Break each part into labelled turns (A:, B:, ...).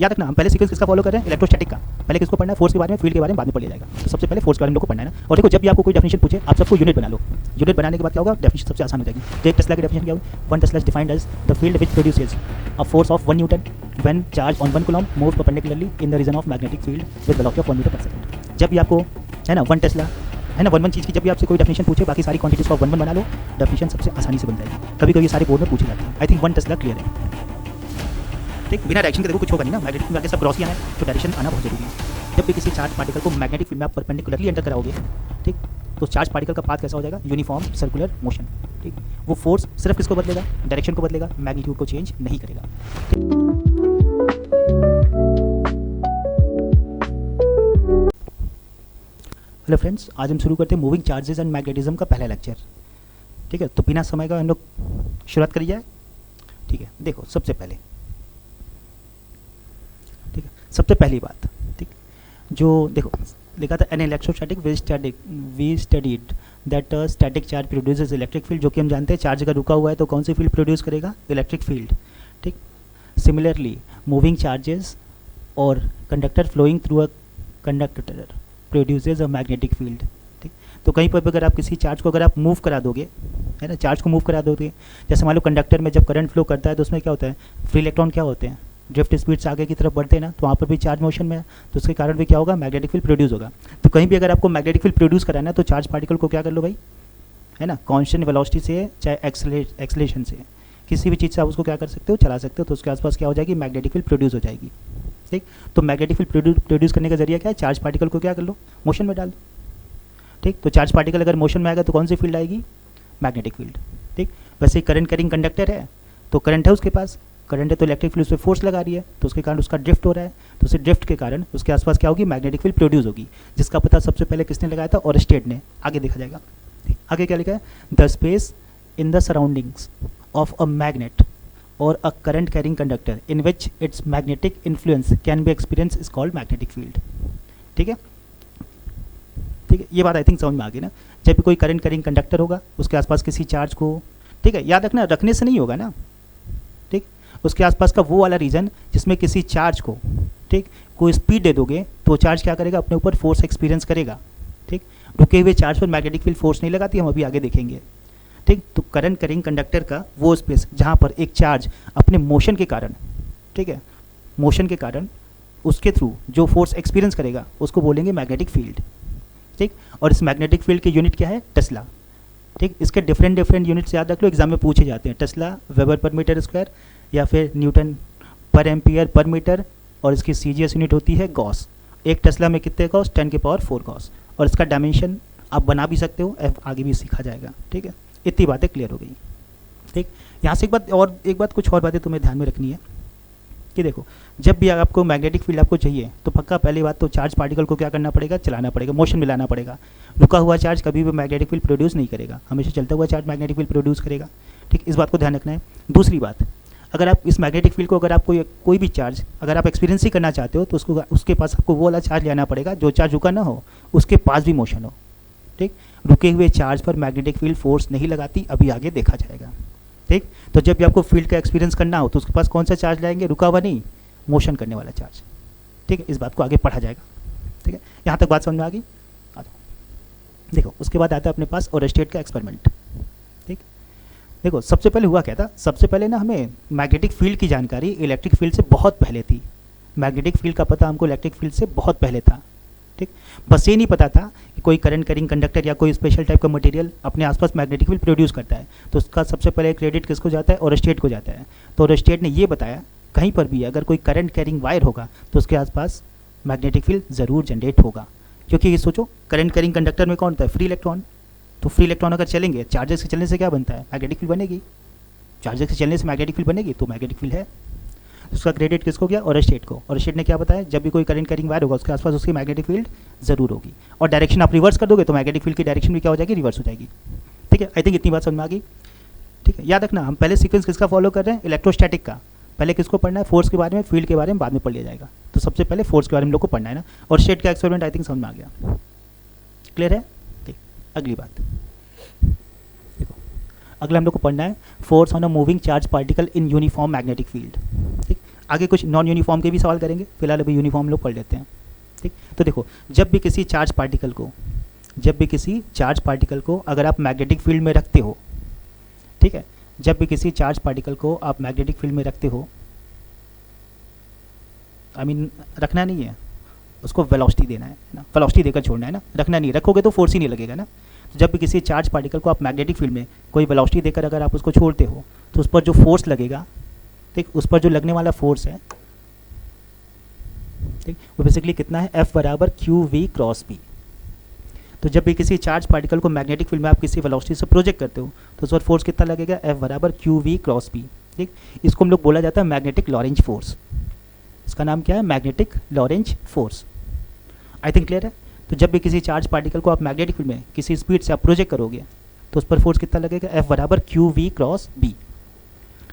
A: याद रखना हम पहले सीक्वेंस किसका फॉलो कर रहे हैं, इलेक्ट्रोस्टैटिक का। पहले किसको पढ़ना है, फोर्स के बारे में, फील्ड के बारे में बाद में पढ़ लिया जाएगा। तो सबसे पहले फोर्स के बारे में लोग को पढ़ना है ना। और देखो जब भी आपको कोई डेफिनेशन पूछे आप सबको यूनिट बना लो। यूनिट बनाने के बाद क्या होगा, डेफिनेशन सबसे आसान हो जाएगी। तो एक टेस्ला की डेफिनेशन क्या होगी, one tesla is defined as the field which produces a force of 1 newton when charge on 1 coulomb move perpendicularly in the region of magnetic field with velocity of 1 metre per second. जब भी आपको है ना 1 Tesla है ना 1 चीज़ की जब भी आपसे कोई डेफिनेशन पूछे, बाकी सारी क्वांटिटीज को 1 बना लो, डेफिनेशन सबसे आसानी से बन जाएगी। कभी कभी ये सारे बोर्ड में पूछे जाते हैं। आई थिंक 1 टेस्ला क्लियर है। ठीक, बिना डायरेक्शन के देखो कुछ होगा नहीं ना। मैग्नेटिक फील्ड में आगे सब ग्रॉस है तो डायरेक्शन आना बहुत जरूरी है। जब भी किसी चार्ज पार्टिकल को मैग्नेटिक फील्ड में आप परपेंडिकुलरली एंटर कराओगे, ठीक, तो चार्ज पार्टिकल का पाथ कैसा हो जाएगा, यूनिफॉर्म सर्कुलर मोशन। ठीक, वो फोर्स सिर्फ किसको बदलेगा, डायरेक्शन को बदलेगा, मैग्नीट्यूड को चेंज नहीं करेगा। हेलो फ्रेंड्स, आज हम शुरू करते हैं मूविंग चार्जेस एंड मैग्नेटिज्म का पहला लेक्चर। ठीक है, तो बिना समय का हम लोग शुरुआत करी जाए। ठीक है, देखो सबसे पहले, ठीक है, सबसे पहली बात, ठीक, जो देखो लिखा था an electrostatic we studied that static charge produces electric field, जो कि हम जानते हैं चार्ज अगर रुका हुआ है तो कौन सी फील्ड प्रोड्यूस करेगा, इलेक्ट्रिक फील्ड। ठीक, सिमिलरली मूविंग चार्जेस और conductor flowing through a conductor produces a magnetic field. ठीक, तो कहीं पर भी अगर आप किसी चार्ज को अगर आप मूव करा दोगे, है ना, चार्ज को मूव करा दोगे, जैसे मान लो कंडक्टर में जब करंट फ्लो करता है तो उसमें क्या होता है, फ्री इलेक्ट्रॉन क्या होते हैं, ड्रिफ्ट स्पीड से आगे की तरफ बढ़ते हैं ना, तो वहाँ पर भी चार्ज मोशन में है, तो उसके कारण भी क्या होगा, मैग्नेटिक फील्ड प्रोड्यूस होगा। तो कहीं भी अगर आपको मैग्नेटिक फील्ड प्रोड्यूस कराना है तो चार्ज पार्टिकल को क्या कर लो भाई, है ना, कांस्टेंट वेलोसिटी से चाहे एक्सलेशन से किसी भी चीज़ से आप उसको क्या कर सकते हो, चला सकते हो, तो उसके आसपास क्या हो जाएगी, मैग्नेटिक फील्ड प्रोड्यूस हो जाएगी। ठीक, तो मैग्नेटिक फील्ड प्रोड्यूस करने का जरिया क्या है, चार्ज पार्टिकल को क्या कर लो, मोशन में डाल दो। ठीक, तो चार्ज पार्टिकल अगर मोशन में आएगा तो कौन सी फील्ड आएगी, मैग्नेटिक फील्ड। ठीक, वैसे करंट कैरिंग कंडक्टर है तो करंट है उसके पास, करंट है तो इलेक्ट्रिक फील्ड उस पर फोर्स लगा रही है, तो उसके कारण उसका ड्रिफ्ट हो रहा है, तो उस ड्रिफ्ट के कारण उसके आसपास क्या होगी, मैग्नेटिक फील्ड प्रोड्यूस होगी, जिसका पता सबसे पहले किसने लगाया था, ओरस्टेड ने। आगे देखा जाएगा। आगे क्या लिखा है, the space in the surroundings of a magnet or a current carrying conductor in which its magnetic influence can be experience is called magnetic field. ठीक है, ठीक है, ये बात आई थिंक समझ में आ गई ना। जब भी कोई करंट कैरिंग कंडक्टर होगा उसके आसपास किसी चार्ज को, ठीक है, याद रखना, रखने से नहीं होगा ना, ठीक, उसके आसपास का वो वाला रीजन जिसमें किसी चार्ज को, ठीक, कोई स्पीड दे दोगे तो चार्ज क्या करेगा, अपने ऊपर फोर्स एक्सपीरियंस करेगा। ठीक, रुके हुए चार्ज पर मैग्नेटिक फील्ड फोर्स नहीं लगाती, हम अभी आगे देखेंगे। ठीक, तो करंट कैरिंग कंडक्टर का वो स्पेस जहाँ पर एक चार्ज अपने मोशन के कारण, ठीक है, मोशन के कारण उसके थ्रू जो फोर्स एक्सपीरियंस करेगा उसको बोलेंगे मैग्नेटिक फील्ड। ठीक, और इस मैग्नेटिक फील्ड की यूनिट क्या है, टेस्ला। ठीक, इसके डिफरेंट यूनिट्स याद रख लो, एग्जाम में पूछे जाते हैं, tesla, weber per metre square या फिर न्यूटन पर एम्पियर पर मीटर, और इसकी सीजीएस यूनिट होती है गॉस। एक टेस्ला में कितने गॉस, 10⁻⁴ गॉस, और इसका डायमेंशन आप बना भी सकते हो, आगे भी सीखा जाएगा। ठीक है, इतनी बातें क्लियर हो गई। ठीक, यहाँ से एक बात कुछ और बातें तुम्हें ध्यान में रखनी है कि देखो जब भी आपको मैग्नेटिक फील्ड आपको चाहिए तो पक्का पहली बात तो चार्ज पार्टिकल को क्या करना पड़ेगा, चलाना पड़ेगा, मोशन में लाना पड़ेगा। रुका हुआ चार्ज कभी भी मैग्नेटिक फील्ड प्रोड्यूस नहीं करेगा, हमेशा चलता हुआ चार्ज मैग्नेटिक फील्ड प्रोड्यूस करेगा। ठीक, इस बात को ध्यान रखना है। दूसरी बात, अगर आप इस मैग्नेटिक फील्ड को अगर आप कोई भी चार्ज अगर आप एक्सपीरियंस ही करना चाहते हो तो उसके पास आपको वो वाला चार्ज लेना पड़ेगा जो चार्ज रुका ना हो, उसके पास भी मोशन हो। ठीक, रुके हुए चार्ज पर मैग्नेटिक फील्ड फोर्स नहीं लगाती, अभी आगे देखा जाएगा। ठीक, तो जब भी आपको फील्ड का एक्सपीरियंस करना हो तो उसके पास कौन सा चार्ज लाएंगे, रुका हुआ नहीं, मोशन करने वाला चार्ज। ठीक है, इस बात को आगे पढ़ा जाएगा। ठीक है, यहाँ तक बात समझ में आ गई। देखो उसके बाद आता है अपने पास ओरस्टेड का एक्सपेरिमेंट। ठीक, देखो सबसे पहले हुआ क्या था, सबसे पहले ना हमें मैग्नेटिक फील्ड की जानकारी इलेक्ट्रिक फील्ड से बहुत पहले थी। मैग्नेटिक फील्ड का पता हमको इलेक्ट्रिक फील्ड से बहुत पहले था। ठीक, बस ये नहीं पता था कि कोई करंट कैरिंग कंडक्टर या कोई स्पेशल टाइप का मटेरियल अपने आसपास मैग्नेटिक फील्ड प्रोड्यूस करता है, तो उसका सबसे पहले क्रेडिट किसको जाता है, ओरस्टेड को जाता है। तो ओरस्टेड ने ये बताया कहीं पर भी अगर कोई करंट कैरिंग वायर होगा तो उसके आसपास मैग्नेटिक फील्ड ज़रूर जनरेट होगा, क्योंकि ये सोचो करंट कैरिंग कंडक्टर में कौन होता है, फ्री इलेक्ट्रॉन। तो फ्री इलेक्ट्रॉन अगर चलेंगे, चार्जेस के चलने से क्या बनता है, मैग्नेटिक फील्ड बनेगी। चार्जेस के चलने से मैग्नेटिक फील्ड बनेगी, तो मैग्नेटिक फील्ड है। उसका क्रेडिट किसको गया, ओरस्टेड को। ओरस्टेड ने क्या बताया, जब भी कोई करंट कैरिंग वायर होगा उसके आसपास उसकी मैग्नेटिक फील्ड जरूर होगी, और डायरेक्शन आप रिवर्स कर दोगे तो मैग्नेटिक फील्ड की डायरेक्शन भी क्या हो जाएगी, रिवर्स हो जाएगी। ठीक है, आई थिंक इतनी बात समझ में आ गई। ठीक है, याद रखना हम पहले सीक्वेंस किसका फॉलो कर रहे हैं, इलेक्ट्रोस्टैटिक का। पहले किसको पढ़ना है, फोर्स के बारे में, फील्ड के बारे में बाद में पढ़ लिया जाएगा। तो सबसे पहले फोर्स के बारे में लोग को पढ़ना है ना, और स्टेट का एक्सपेरिमेंट आई थिंक समझ में आ गया। क्लियर है। ठीक, अगली बात देखो, अगला हम लोग को पढ़ना है force on a moving charge particle in uniform magnetic field. ठीक, आगे कुछ नॉन यूनिफॉर्म के भी सवाल करेंगे, फिलहाल अभी यूनिफॉर्म लोग पढ़ लेते हैं। ठीक, तो देखो जब भी किसी चार्ज पार्टिकल को अगर आप मैग्नेटिक फील्ड में रखते हो, ठीक है, जब भी किसी चार्ज पार्टिकल को आप मैग्नेटिक फील्ड में रखते हो, रखना नहीं है, उसको वेलोसिटी देना है ना, वेलोसिटी देकर छोड़ना है ना, रखना नहीं, रखोगे तो फोर्स ही नहीं लगेगा ना। तो जब भी किसी चार्ज पार्टिकल को आप मैग्नेटिक फील्ड में कोई वेलोसिटी देकर अगर आप उसको छोड़ते हो तो उस पर जो फोर्स लगेगा, ठीक, उस पर जो लगने वाला फोर्स है, ठीक, वो बेसिकली कितना है, F बराबर QV क्रॉस B। तो जब भी किसी चार्ज पार्टिकल को मैग्नेटिक फील्ड में आप किसी वेलोसिटी से प्रोजेक्ट करते हो तो उस पर फोर्स कितना लगेगा, F बराबर QV क्रॉस B। ठीक, इसको हम लोग बोला जाता है मैग्नेटिक लॉरेंज फोर्स। इसका नाम क्या है, magnetic Lorentz force. I think clear है। तो जब भी किसी चार्ज पार्टिकल को आप मैग्नेटिक फील्ड में किसी स्पीड से आप प्रोजेक्ट करोगे तो उस पर फोर्स कितना लगेगा, F बराबर QV क्रॉस B।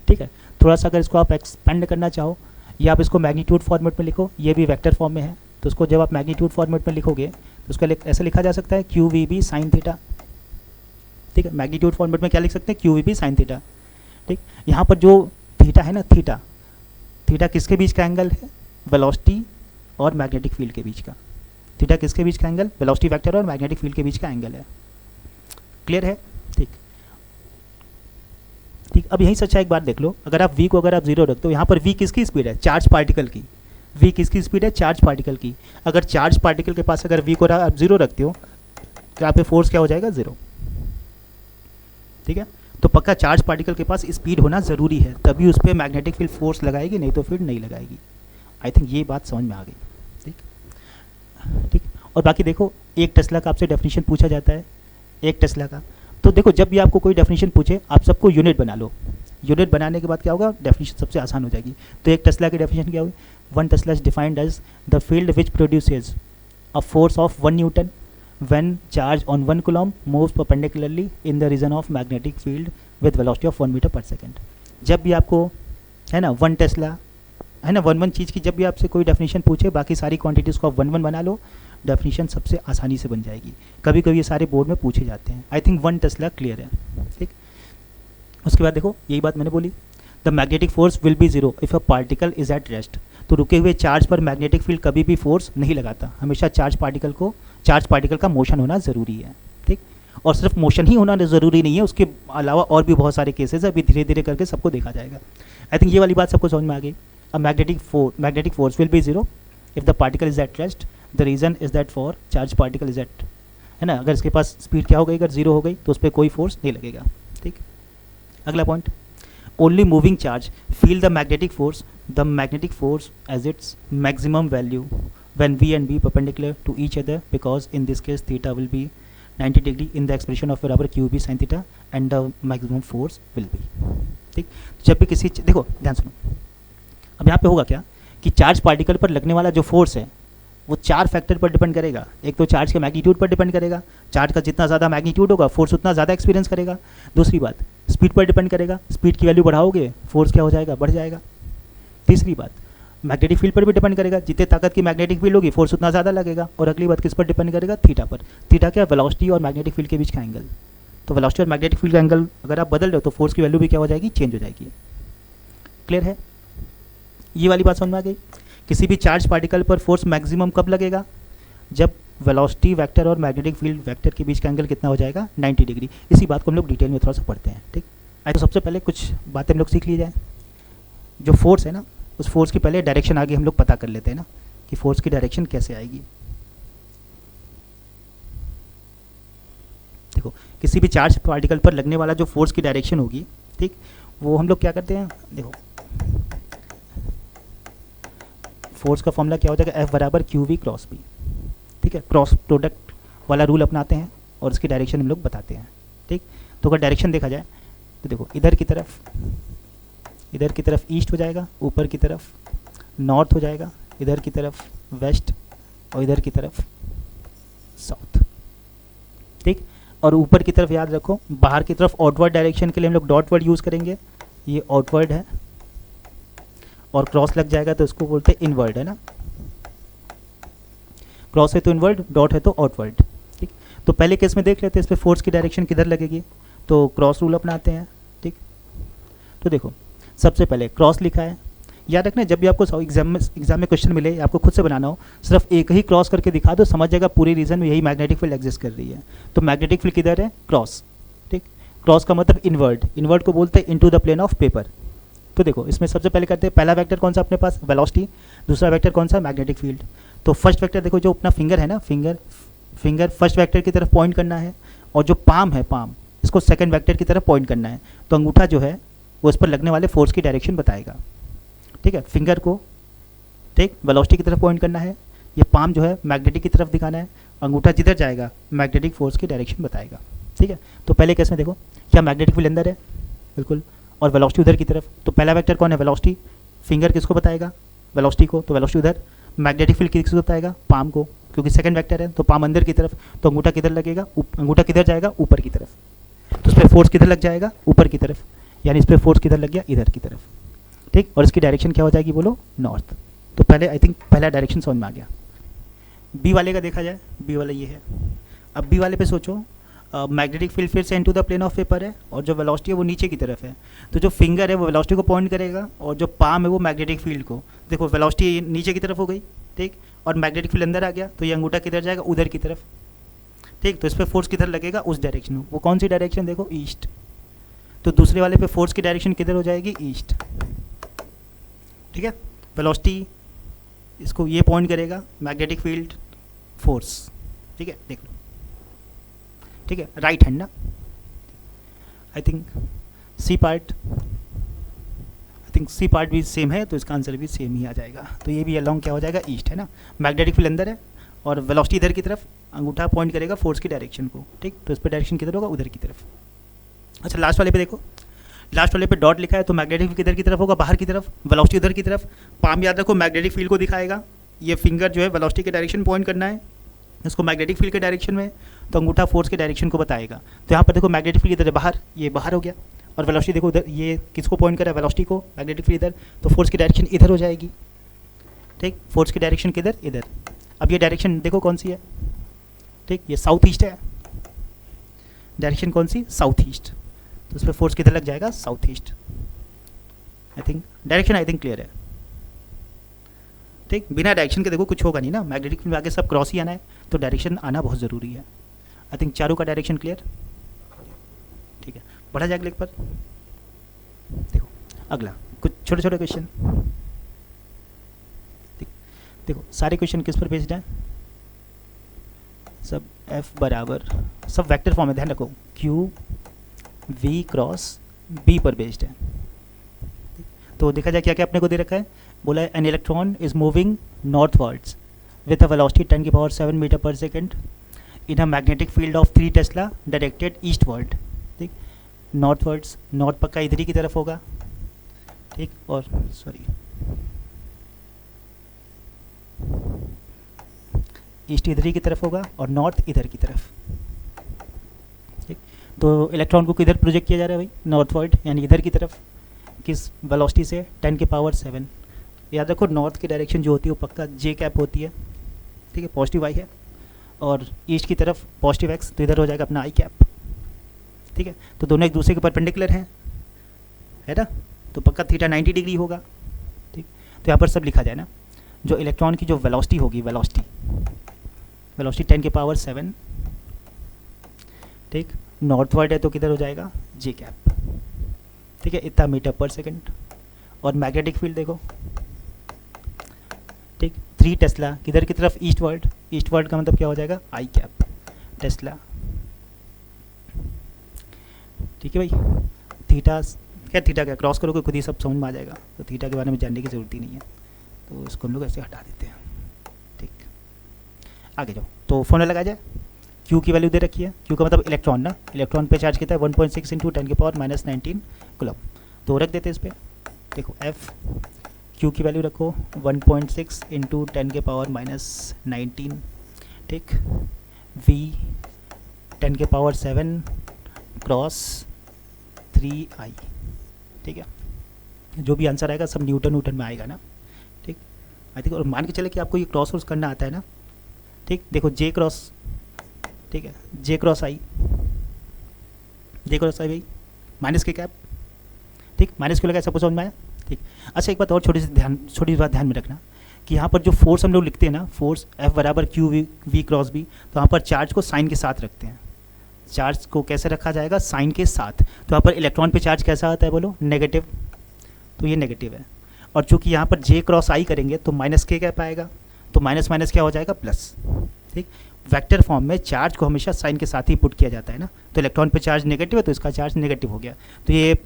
A: ठीक है, थोड़ा सा अगर इसको आप एक्सपेंड करना चाहो या आप इसको मैग्नीट्यूड फॉर्मेट में लिखो, ये भी वेक्टर फॉर्म में है, तो उसको जब आप मैग्नीट्यूड फॉर्मेट में लिखोगे तो उसका ऐसे लिखा जा सकता है QVB साइन थीटा। ठीक है, मैग्नीट्यूड फॉर्मेट में क्या लिख सकते हैं, QVB साइन थीटा। ठीक, यहाँ पर जो थीटा है ना, थीटा किसके बीच का एंगल है, वेलोसिटी और मैग्नेटिक फील्ड के बीच का। थीटा किसके बीच का एंगल, वेलोसिटी वेक्टर और मैग्नेटिक फील्ड के बीच का एंगल है। क्लियर है। ठीक, अब यहीं से अच्छा एक बात देख लो, अगर आप v को अगर आप 0 रखते हो, यहाँ पर v किसकी स्पीड है, चार्ज पार्टिकल की। v किसकी स्पीड है, चार्ज पार्टिकल की। अगर चार्ज पार्टिकल के पास अगर v को आप 0 रखते हो तो यहाँ पे फोर्स क्या हो जाएगा, 0। ठीक है, तो पक्का चार्ज पार्टिकल के पास स्पीड होना ज़रूरी है, तभी उस पर मैग्नेटिक फील्ड फोर्स लगाएगी, नहीं तो फील्ड नहीं लगाएगी। आई थिंक ये बात समझ में आ गई। ठीक, और बाकी देखो, एक टेस्ला का आपसे डेफिनेशन पूछा जाता है, एक टेस्ला का। तो देखो जब भी आपको कोई डेफिनेशन पूछे आप सबको यूनिट बना लो, यूनिट बनाने के बाद क्या होगा, डेफिनेशन सबसे आसान हो जाएगी। तो एक टेस्ला की डेफिनेशन क्या होगी, 1 tesla is defined as the field which produces a force of 1 newton when charge on 1 coulomb moves perpendicularly in the region of magnetic field with velocity of 1 meter per second। जब भी आपको है ना 1 Tesla है ना 1 चीज़ की जब भी आपसे कोई डेफिनेशन पूछे, बाकी सारी क्वांटिटीज़ को आप 1 बना लो, डेफिनेशन सबसे आसानी से बन जाएगी। कभी कभी ये सारे बोर्ड में पूछे जाते हैं। आई थिंक 1 टेस्ला क्लियर है। ठीक, उसके बाद देखो यही बात मैंने बोली, the magnetic force will be 0 if a particle is at rest. तो रुके हुए चार्ज पर मैग्नेटिक फील्ड कभी भी फोर्स नहीं लगाता, हमेशा चार्ज पार्टिकल का मोशन होना ज़रूरी है। ठीक, और सिर्फ मोशन ही होना ज़रूरी नहीं है, उसके अलावा और भी बहुत सारे केसेस है, अभी धीरे धीरे करके सबको देखा जाएगा। आई थिंक ये वाली बात सबको समझ में आ गई। A magnetic force will be 0 if the particle is at rest, the reason is that for charge particle is at, है ना, अगर इसके पास स्पीड क्या हो गई, अगर 0 हो गई तो उस पर कोई फोर्स नहीं लगेगा। ठीक, अगला point, only moving charge feel the magnetic force as its maximum value when v and b perpendicular to each other, because in this case theta will be 90 degree in the expression of बराबर QB sin theta and the maximum force will be। ठीक, जब भी किसी देखो ध्यान सुनो, अब यहाँ पे होगा क्या कि चार्ज पार्टिकल पर लगने वाला जो फोर्स है वो 4 फैक्टर पर डिपेंड करेगा। एक तो चार्ज के मैग्नीट्यूड पर डिपेंड करेगा, चार्ज का जितना ज़्यादा मैग्नीट्यूड होगा फोर्स उतना ज़्यादा एक्सपीरियंस करेगा। दूसरी बात, स्पीड पर डिपेंड करेगा, स्पीड की वैल्यू बढ़ाओगे फोर्स क्या हो जाएगा, बढ़ जाएगा। तीसरी बात, मैग्नेटिक फील्ड पर भी डिपेंड करेगा, जितने ताकत की मैग्नेटिक फील्ड होगी फोर्स उतना ज़्यादा लगेगा। और अगली बात किस पर डिपेंड करेगा, थीटा पर। थीटा क्या है, वेलोसिटी और मैग्नेटिक फील्ड के बीच का एंगल। तो वेलोसिटी और मैग्नेटिक फील्ड का एंगल अगर आप बदल रहे हो तो फोर्स की वैल्यू भी क्या हो जाएगी, चेंज हो जाएगी। क्लियर है, ये वाली बात समझ में आ गई। किसी भी चार्ज पार्टिकल पर फोर्स मैक्सिमम कब लगेगा, जब वेलोसिटी वेक्टर और मैग्नेटिक फील्ड वेक्टर के बीच का एंगल कितना हो जाएगा, 90 डिग्री। इसी बात को हम लोग डिटेल में थोड़ा सा पढ़ते हैं। ठीक, तो सबसे पहले कुछ बातें हम लोग सीख ली जाए। जो फोर्स है ना, उस फोर्स की पहले डायरेक्शन आगे हम लोग पता कर लेते हैं ना कि फोर्स की डायरेक्शन कैसे आएगी। देखो किसी भी चार्ज पार्टिकल पर लगने वाला जो फोर्स की डायरेक्शन होगी, ठीक, वो हम लोग क्या करते हैं, देखो फोर्स का फॉर्मूला क्या हो जाएगा, F बराबर QV क्रॉस B। ठीक है, क्रॉस प्रोडक्ट वाला रूल अपनाते हैं और इसकी डायरेक्शन हम लोग बताते हैं। ठीक, तो अगर डायरेक्शन देखा जाए तो देखो इधर की तरफ ईस्ट हो जाएगा, ऊपर की तरफ नॉर्थ हो जाएगा, इधर की तरफ वेस्ट और इधर की तरफ साउथ। ठीक, और ऊपर की तरफ याद रखो, बाहर की तरफ आउटवर्ड डायरेक्शन के लिए हम लोग डॉट वर्ड यूज़ करेंगे, ये आउटवर्ड है, और क्रॉस लग जाएगा तो इसको बोलते हैं इनवर्ड, है ना। क्रॉस है तो इनवर्ड, डॉट है तो आउटवर्ड। ठीक, तो पहले केस में देख लेते हैं इस पर फोर्स की डायरेक्शन किधर लगेगी, तो क्रॉस रूल अपनाते हैं। ठीक, तो देखो सबसे पहले क्रॉस लिखा है, याद रखना, जब भी आपको एग्जाम में क्वेश्चन मिले, आपको खुद से बनाना हो, सिर्फ एक ही क्रॉस करके दिखा दो, समझ जाएगा पूरे रीजन में यही मैग्नेटिक फील्ड एग्जिस्ट कर रही है। तो मैग्नेटिक फील्ड किधर है? क्रॉस। ठीक, क्रॉस का मतलब इनवर्ड, इनवर्ड को बोलते हैं into the plane of paper. तो देखो इसमें सबसे पहले करते हैं, पहला वेक्टर कौन सा अपने पास? वेलोसिटी। दूसरा वेक्टर कौन सा? Magnetic field. तो फर्स्ट वेक्टर देखो, जो अपना फिंगर है ना, फिंगर फर्स्ट वेक्टर की तरफ पॉइंट करना है, और जो पाम है, पाम इसको सेकंड वेक्टर की तरफ पॉइंट करना है। तो अंगूठा जो है वो इस पर लगने वाले फोर्स की डायरेक्शन बताएगा। ठीक है, फिंगर को ठीक वेलोसिटी की तरफ पॉइंट करना है, ये पाम जो है मैग्नेटिक की तरफ दिखाना है, अंगूठा जिधर जाएगा मैग्नेटिक फोर्स की डायरेक्शन बताएगा। ठीक है, तो पहले केस में देखो, क्या मैग्नेटिक फील्ड अंदर है? बिल्कुल, और वेलोसिटी उधर की तरफ। तो पहला वेक्टर कौन है? वेलोसिटी। फिंगर किसको बताएगा? वेलोसिटी को, तो वेलोसिटी उधर। मैग्नेटिक फील्ड किसको बताएगा? पाम को, क्योंकि सेकंड वेक्टर है, तो पाम अंदर की तरफ, तो अंगूठा किधर लगेगा? अंगूठा किधर जाएगा? ऊपर की तरफ। तो इस पर फोर्स किधर लग जाएगा? ऊपर की तरफ, यानी इस पर फोर्स किधर लग गया? इधर की तरफ। ठीक, और इसकी डायरेक्शन क्या हो जाएगी बोलो? नॉर्थ। तो पहले आई थिंक पहला डायरेक्शन समझ में आ गया। बी वाले का देखा जाए, बी वाला ये है। अब बी वाले पे सोचो, मैग्नेटिक फील्ड फिर से into the plane of paper है, और जो वेलोसिटी है वो नीचे की तरफ है। तो जो फिंगर है वो वेलोसिटी को पॉइंट करेगा, और जो पाम है वो मैग्नेटिक फील्ड को। देखो वेलोसिटी नीचे की तरफ हो गई, ठीक, और मैग्नेटिक फील्ड अंदर आ गया, तो ये अंगूठा किधर जाएगा? उधर की तरफ। ठीक, तो इस पर फोर्स किधर लगेगा? उस डायरेक्शन में। वो कौन सी डायरेक्शन? देखो ईस्ट। तो दूसरे वाले पे फोर्स की डायरेक्शन किधर हो जाएगी? ईस्ट। ठीक है, वेलोसिटी इसको ये पॉइंट करेगा, मैग्नेटिक फील्ड फोर्स। ठीक है, देख लो। ठीक है, राइट हैंड ना, I think C part, C part भी सेम है, तो इसका आंसर भी सेम ही आ जाएगा। तो ये भी अलोंग क्या हो जाएगा? ईस्ट है ना, मैग्नेटिक फील्ड अंदर है और वेलोसिटी इधर की तरफ, अंगूठा पॉइंट करेगा फोर्स की डायरेक्शन को। ठीक, तो इस पर डायरेक्शन किधर होगा? उधर की तरफ। अच्छा, लास्ट वाले पे देखो, लास्ट वाले पे डॉट लिखा है, तो मैग्नेटिक फील्ड किधर की तरफ होगा? बाहर की तरफ, वेलोसिटी उधर की तरफ। पाम याद रखो मैग्नेटिक फील्ड को दिखाएगा, ये फिंगर जो है वेलोसिटी के डायरेक्शन पॉइंट करना है, इसको मैग्नेटिक फील्ड के डायरेक्शन में, तो अंगूठा फोर्स के डायरेक्शन को बताएगा। तो यहाँ पर देखो मैग्नेटिक फील्ड इधर है बाहर, ये बाहर हो गया, और वेलोसिटी देखो उधर, ये किसको पॉइंट कर रहा है? वेलोसिटी को, मैग्नेटिक फील्ड इधर, तो फोर्स की डायरेक्शन इधर हो जाएगी। ठीक, फोर्स की डायरेक्शन किधर? इधर। अब ये डायरेक्शन देखो कौन सी है? ठीक, ये साउथ ईस्ट है, डायरेक्शन कौन सी? South east. तो उस पर फोर्स किधर लग जाएगा? South east. I think direction I think clear है। ठीक, बिना डायरेक्शन के देखो कुछ होगा नहीं ना, मैग्नेटिक फील्ड में आगे सब क्रॉस ही आना है, तो डायरेक्शन आना बहुत ज़रूरी है। आई थिंक चारों का डायरेक्शन क्लियर। ठीक है, बढ़ा जाए अगले पर। देखो अगला कुछ छोटे छोटे क्वेश्चन। देखो सारे क्वेश्चन किस पर बेस्ड हैं? सब F बराबर, सब वेक्टर फॉर्म में, ध्यान रखो, Q V क्रॉस B पर बेस्ड है। तो देखा जाए क्या क्या अपने को दे रखा है, बोला है an electron is moving northwards with a velocity 10⁻⁷ metre per second in a magnetic field of 3 tesla directed eastward. ठीक, नॉर्थवर्ड्स, नॉर्थ पक्का इधर ही की तरफ होगा। ठीक, और सॉरी ईस्ट इधर ही की तरफ होगा और नॉर्थ इधर की तरफ। ठीक, तो इलेक्ट्रॉन को किधर प्रोजेक्ट किया जा रहा है भाई? नॉर्थवर्ड, यानी इधर की तरफ। किस वेलोसिटी से? 10⁻⁷। याद रखो नॉर्थ की डायरेक्शन जो होती है वो पक्का जे कैप होती है। ठीक है, पॉजिटिव आई है, और ईस्ट की तरफ पॉजिटिव एक्स, तो इधर हो जाएगा अपना आई कैप। ठीक है, तो दोनों एक दूसरे के परपेंडिकुलर हैं, है ना, तो पक्का थीटा 90 डिग्री होगा। ठीक, तो यहाँ पर सब लिखा जाए ना, जो इलेक्ट्रॉन की जो वेलोसिटी होगी, वेलोसिटी 10⁻⁷। ठीक, नॉर्थवर्ड है तो किधर हो जाएगा? जे कैप। ठीक है, इतना मीटर पर सेकेंड। और मैग्नेटिक फील्ड देखो, ठीक, 3 टेस्ला किधर की तरफ? ईस्टवर्ड। ईस्टवर्ड का मतलब क्या हो जाएगा? आई कैप टेस्ला। ठीक है भाई, थीटा, क्या थीटा क्या क्रॉस करोगे खुद ही सब समझ में आ जाएगा, तो थीटा के बारे में जानने की ज़रूरत ही नहीं है, तो इसको हम लोग ऐसे हटा देते हैं। ठीक, आगे जाओ, तो फॉर्मूला लगा जाए। क्यू की वैल्यू दे रखी है, क्यू का मतलब इलेक्ट्रॉन ना, इलेक्ट्रॉन पे चार्ज कितना है? 1.6 × 10⁻⁻19 कूलम। तो रख देते हैं इस पर। देखो एफ क्यू की वैल्यू रखो 1.6 × 10⁻⁻19। ठीक, वी 10⁻⁷ क्रॉस 3i। ठीक है, जो भी आंसर आएगा सब न्यूटन में आएगा ना। ठीक, आई थिंक, और मान के चले कि आपको ये क्रॉस वर्स करना आता है ना। ठीक, देखो जे क्रॉस, ठीक है, जे क्रॉस आई भाई, माइनस के कैप। ठीक, माइनस क्यों लगा सबको समझ में आया? ठीक। अच्छा, एक बात और छोटी सी बात ध्यान में रखना कि यहाँ पर जो फोर्स हम लोग लिखते हैं ना, फोर्स F बराबर क्यू वी क्रॉस बी, तो यहाँ पर चार्ज को साइन के साथ रखते हैं। चार्ज को कैसे रखा जाएगा? साइन के साथ। तो यहाँ पर इलेक्ट्रॉन पे चार्ज कैसा आता है बोलो? नेगेटिव। तो ये नेगेटिव है। और चूंकि यहाँ पर J क्रॉस I करेंगे तो माइनस के कैप आएगा, तो माइनस माइनस क्या हो जाएगा? प्लस। ठीक। वेक्टर फॉर्म में चार्ज को हमेशा साइन के साथ ही पुट किया जाता है ना, तो इलेक्ट्रॉन पे चार्ज नेगेटिव है तो इसका चार्ज नेगेटिव हो गया। तो ये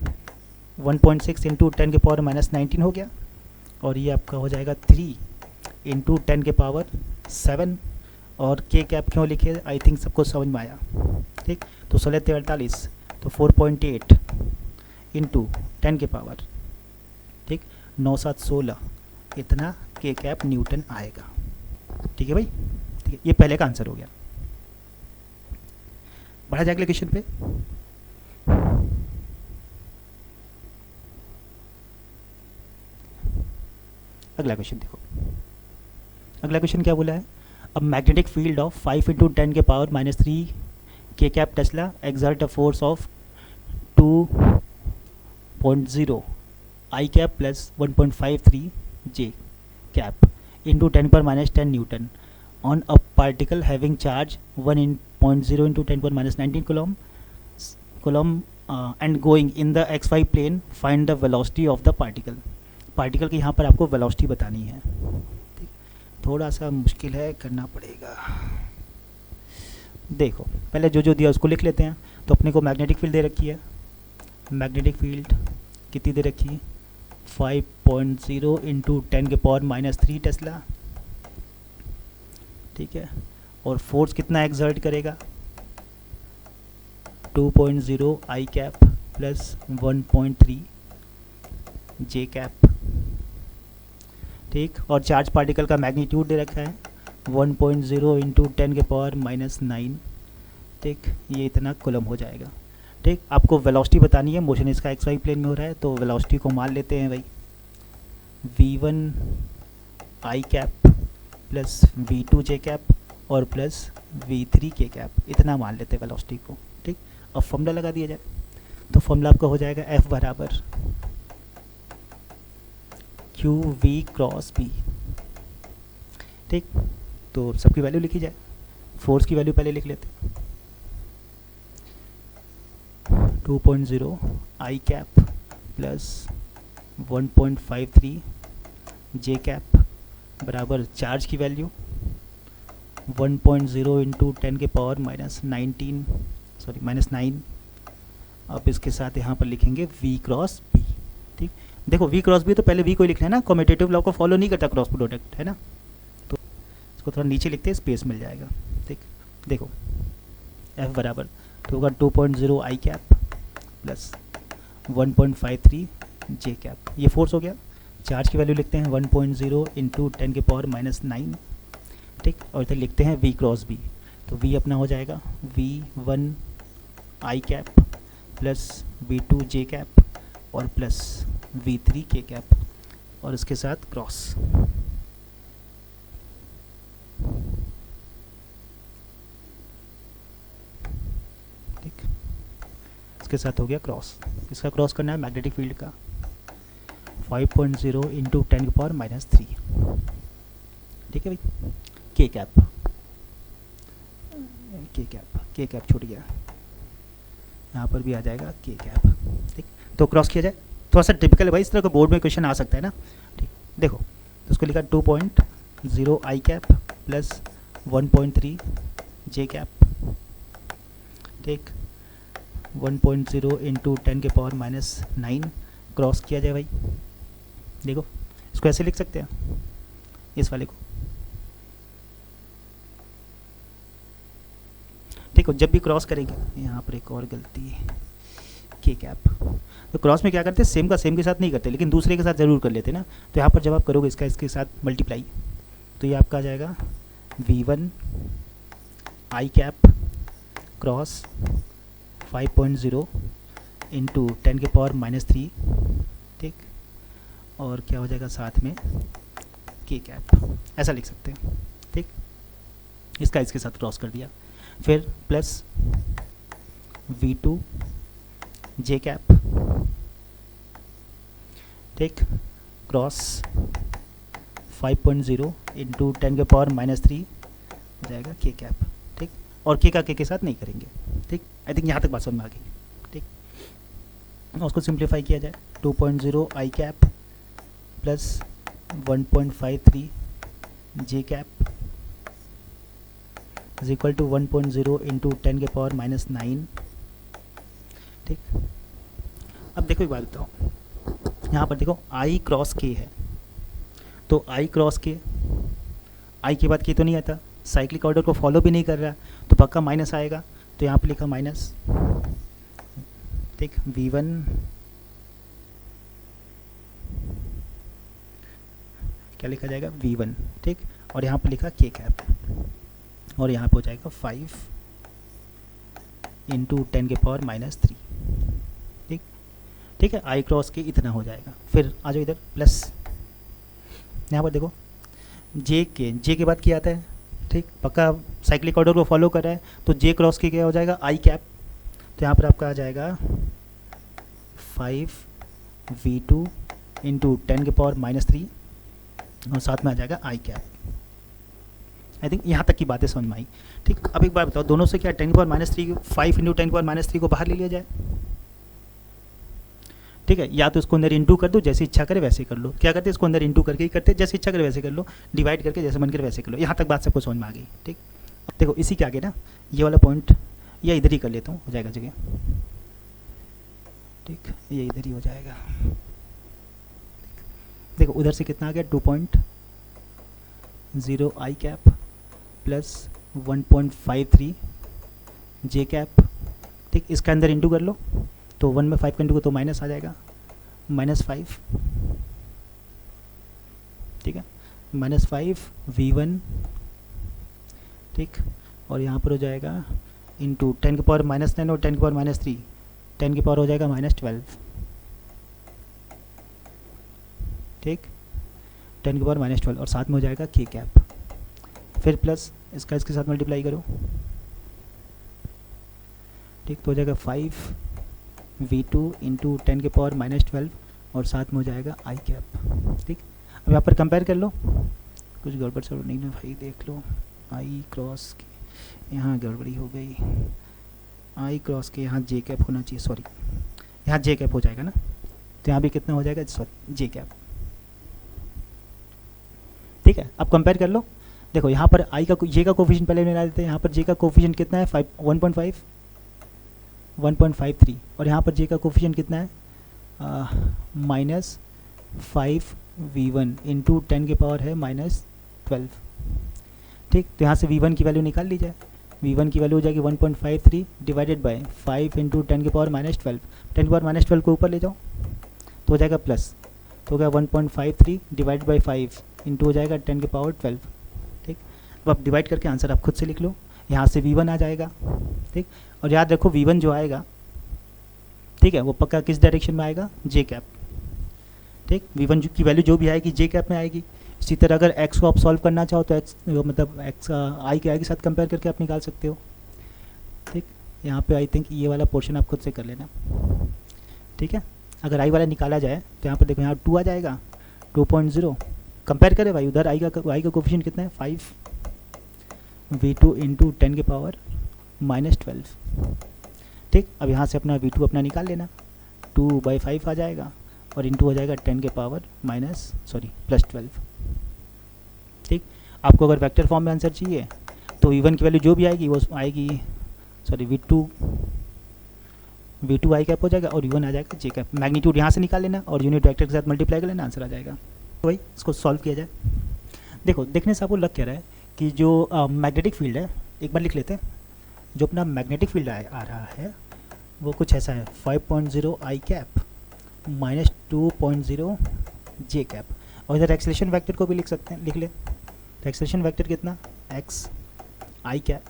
A: 1.6 इंटू 10 के पावर माइनस 19 हो गया, और ये आपका हो जाएगा 3 इंटू 10 के पावर 7। और के कैप क्यों लिखे? आई थिंक सबको समझ में आया। ठीक। तो 16×48 तो 4.8 इंटू 10 के पावर, ठीक, 9×7=16, इतना के कैप न्यूटन आएगा। ठीक है भाई, ठीक है, ये पहले का आंसर हो गया। बढ़ा जाए अगले क्वेश्चन पे। अगला क्वेश्चन देखो, अगला क्वेश्चन क्या बोला है? अब मैग्नेटिक फील्ड ऑफ 5 इंटू 10 के पावर माइनस 3 के cap tesla exert a force of 2.0 I cap plus 1.53 J cap into 10 power minus 10 newton on a particle having charge 1.0 into 10 power minus 19 coulomb and going in the XY plane, find the velocity of the particle. Particle की यहाँ पर आपको velocity बतानी है। ठीक, थोड़ा सा मुश्किल है, करना पड़ेगा। देखो पहले जो जो दिया उसको लिख लेते हैं। तो अपने को मैग्नेटिक फील्ड दे रखी है, मैग्नेटिक फील्ड कितनी दे रखी है? 5.0 इंटू 10 के पावर माइनस 3 टेस्ला। ठीक है, और फोर्स कितना एक्सर्ट करेगा? 2.0 आई कैप प्लस 1.3 जे कैप। ठीक, और चार्ज पार्टिकल का मैग्नीट्यूड दे रखा है 1.0 इंटू 10 के पावर माइनस 9। ठीक, ये इतना कूलम हो जाएगा। ठीक, आपको वेलोसिटी बतानी है, मोशन इसका XY प्लेन में हो रहा है, तो वेलोसिटी को मान लेते हैं भाई V1 आई कैप प्लस V2 जे कैप और प्लस V3 के कैप, इतना मान लेते हैं वेलोसिटी को। ठीक, अब फॉर्मूला लगा दिया जाए, तो फॉर्मूला आपका हो जाएगा F बराबर क्यू वी क्रॉस बी। ठीक, तो सबकी वैल्यू लिखी जाए। फोर्स की वैल्यू पहले लिख लेते हैं, 2.0 आई कैप प्लस 1.53 जे कैप बराबर चार्ज की वैल्यू 1.0 इंटू 10 के पावर माइनस 9। अब इसके साथ यहाँ पर लिखेंगे V क्रॉस B। ठीक, देखो V क्रॉस B तो पहले V को ही लिखना है ना, कम्यूटेटिव लॉ को फॉलो नहीं करता क्रॉस प्रोडक्ट, है ना, तो इसको थोड़ा नीचे लिखते हैं, स्पेस मिल जाएगा। ठीक, देखो F बराबर तो होगा 2.0 आई कैप प्लस 1.53 जे कैप, ये फोर्स हो गया। चार्ज की वैल्यू लिखते हैं 1.0 इंटू 10 के पावर माइनस 9। ठीक, और इधर लिखते हैं V क्रॉस B, तो V अपना हो जाएगा V1 आई कैप प्लस V2 जे कैप और प्लस V3 के कैप, और इसके साथ क्रॉस। ठीक, इसके साथ हो गया क्रॉस। इसका क्रॉस करना है मैग्नेटिक फील्ड का 5.0 इंटू 10 के पावर माइनस 3। ठीक है भाई, के कैप छूट गया, यहाँ पर भी आ जाएगा के कैप। ठीक, तो क्रॉस किया जाए, थोड़ा सा टिपिकल है भाई, इस तरह का बोर्ड में क्वेश्चन आ सकता है ना। ठीक, देखो तो उसको लिखा 2.0 आई कैप प्लस 1.3 जे कैप। ठीक, 1.0 इंटू 10 के पावर माइनस 9 क्रॉस किया जाए भाई। देखो इसको ऐसे लिख सकते हैं, इस वाले को। ठीक हो, जब भी क्रॉस करेंगे, यहाँ पर एक और गलती है, के कैप, तो क्रॉस में क्या करते हैं, सेम का सेम के साथ नहीं करते, लेकिन दूसरे के साथ ज़रूर कर लेते ना। तो यहाँ पर जब आप करोगे इसका इसके साथ मल्टीप्लाई, तो ये आपका आ जाएगा V1 आई कैप क्रॉस 5.0 इंटू 10 के पावर माइनस 3। ठीक, और क्या हो जाएगा साथ में के कैप, ऐसा लिख सकते हैं। ठीक, इसका इसके साथ क्रॉस कर दिया, फिर प्लस V2 जे कैप। ठीक, क्रॉस 5.0 इंटू 10 के पावर -3 हो जाएगा के कैप। ठीक, और के का के साथ नहीं करेंगे। ठीक, आई थिंक यहाँ तक बात समझ में आ गई। ठीक, उसको सिंप्लीफाई किया जाए 2.0 आई cap plus 1.53 J cap is equal to 1.0 into 10 के पावर -9। ठीक, अब देखो एक बात बताओ, यहाँ पर देखो आई क्रॉस के है, तो आई क्रॉस के, आई के बाद के तो नहीं आता, साइक्लिक ऑर्डर को फॉलो भी नहीं कर रहा, तो पक्का माइनस आएगा। तो यहाँ पे लिखा माइनस, ठीक, V1 क्या लिखा जाएगा V1। ठीक, और यहाँ पे लिखा के कैप, और यहाँ पे हो जाएगा 5 इंटू 10 के पावर -3। ठीक, ठीक है, आई क्रॉस के इतना हो जाएगा। फिर आ जाओ इधर प्लस, यहाँ पर देखो जे के बाद क्या आता है, ठीक, पक्का साइक्लिक ऑर्डर को फॉलो कर रहा है, तो जे क्रॉस के क्या हो जाएगा आई कैप, तो यहाँ पर आपका आ जाएगा 5V2 इंटू 10 के पावर -3 और साथ में आ जाएगा आई कैप। आई थिंक यहाँ तक की बातें समझ में आई। ठीक, अब एक बार बताओ, दोनों से क्या 10 के पावर -3, 5 इंटू 10 के पावर -3 को बाहर ले लिया जाए। ठीक है, या तो इसको अंदर इंटू कर दो, जैसे इच्छा करे वैसे कर लो। क्या करते हैं, इसको अंदर इंटू करके ही करते, जैसे इच्छा करे वैसे कर लो, डिवाइड करके जैसे मन करे वैसे कर लो। यहाँ तक बात सबको समझ में आ गई। ठीक, अब देखो इसी के आगे ना ये वाला पॉइंट या इधर ही कर लेता हूँ, हो जाएगा जगह। ठीक, ये इधर ही हो जाएगा। देखो उधर से कितना आ गया 2.0 आई कैप प्लस 1.53 जे कैप। ठीक, इसका अंदर इंटू कर लो, तो 1 में 5 का इंटू तो माइनस आ जाएगा, -5। ठीक है, -5 V1। ठीक, और यहाँ पर हो जाएगा इंटू 10 के पावर -9 और 10 के पावर -3, 10 की पावर हो जाएगा -12। ठीक, 10 की पावर -12 और साथ में हो जाएगा के कैप। फिर प्लस इसका इसके साथ मल्टीप्लाई करो। ठीक, तो हो जाएगा 5V2 इंटू 10 के पावर -12 और साथ में हो जाएगा आई कैप। ठीक, अब यहाँ पर कंपेयर कर लो, कुछ गड़बड़ सड़बड़ नहीं ना भाई, देख लो आई क्रॉस के यहाँ गड़बड़ी हो गई, आई क्रॉस के यहाँ जे कैप होना चाहिए, सॉरी यहाँ जे कैप हो जाएगा ना, तो यहाँ भी कितना हो जाएगा, सॉरी जे कैप। ठीक है, अब कंपेयर कर लो। देखो यहाँ पर आई का जे का कोफिशिएंट पहले मिला देते हैं, यहाँ पर जे का कोफिशिएंट कितना है 1.53 और यहाँ पर जे का कोफिशिएंट कितना है -5V1 इंटू 10 के पावर है -12। ठीक, तो यहाँ से V1 की वैल्यू निकाल ली जाए। V1 की वैल्यू हो जाएगी 1.53 डिवाइडेड बाय 5 इंटू 10 के पावर -12। 10 के पावर -12 को ऊपर ले जाओ तो हो जाएगा प्लस, तो हो गया 1.53 डिवाइड बाई 5 इंटू हो जाएगा 10 के पावर 12। ठीक, अब आप डिवाइड करके आंसर आप खुद से लिख लो, यहाँ से V1 आ जाएगा। ठीक, और याद रखो V1 जो आएगा, ठीक है, वो पक्का किस डायरेक्शन में आएगा, जे कैप। ठीक, V1 की वैल्यू जो भी आएगी जे कैप में आएगी। इसी तरह अगर x को आप सॉल्व करना चाहो तो x मतलब x आई के आई के साथ कंपेयर करके आप निकाल सकते हो। ठीक, यहाँ पे आई थिंक ये वाला पोर्शन आप खुद से कर लेना। ठीक है, अगर आई वाला निकाला जाए तो यहाँ पर देखो यहाँ 2 आ जाएगा, 2.0 कंपेयर करें भाई, उधर आई का कोफिशिएंट कितना है 5V2 इंटू 10 के पावर -12। ठीक, अब यहाँ से अपना V2 अपना निकाल लेना, 2/5 आ जाएगा और इंटू हो जाएगा 10 के पावर +12। ठीक, आपको अगर वेक्टर फॉर्म में आंसर चाहिए तो V1 की वैल्यू जो भी आएगी वो आएगी, सॉरी V2 आई कैप हो जाएगा और V1 आ जाएगा जे कैप। मैग्नीट्यूड यहाँ से निकाल लेना और यूनिट वेक्टर के साथ मल्टीप्लाई कर लेना, आंसर आ जाएगा। तो भाई इसको सॉल्व किया जाए। देखो देखने से आपको लग क्या रहा है कि जो मैग्नेटिक फील्ड है, एक बार लिख लेते हैं, जो अपना मैग्नेटिक फील्ड आ रहा है वो कुछ ऐसा है 5.0 आई कैप -2.0 जे कैप। और इधर एक्सेलेरेशन वेक्टर को भी लिख सकते हैं, लिख ले। तो एक्सेलेरेशन वेक्टर कितना, x आई कैप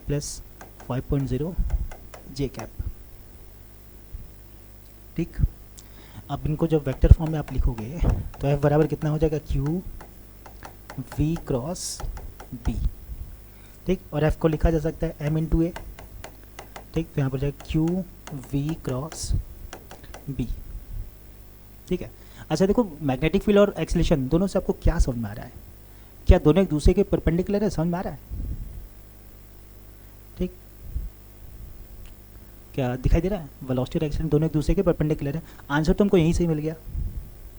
A: प्लस 5.0 जे कैप। ठीक, अब इनको जब वेक्टर फॉर्म में आप लिखोगे तो F बराबर कितना हो जाएगा, Q V क्रॉस B। ठीक, और F को लिखा जा सकता है M इंटू A। ठीक, तो यहाँ पर जाएगा Q V क्रॉस B। ठीक है, अच्छा देखो, मैग्नेटिक फील्ड और एक्सीलरेशन दोनों से आपको क्या समझ में आ रहा है? क्या दोनों एक दूसरे के परपेंडिकुलर है? समझ में आ रहा है? ठीक, क्या दिखाई दे रहा है? वेलोसिटी और एक्सीलरेशन दोनों एक दूसरे के परपेंडिकुलर है। आंसर तो हमको यहीं से ही मिल गया।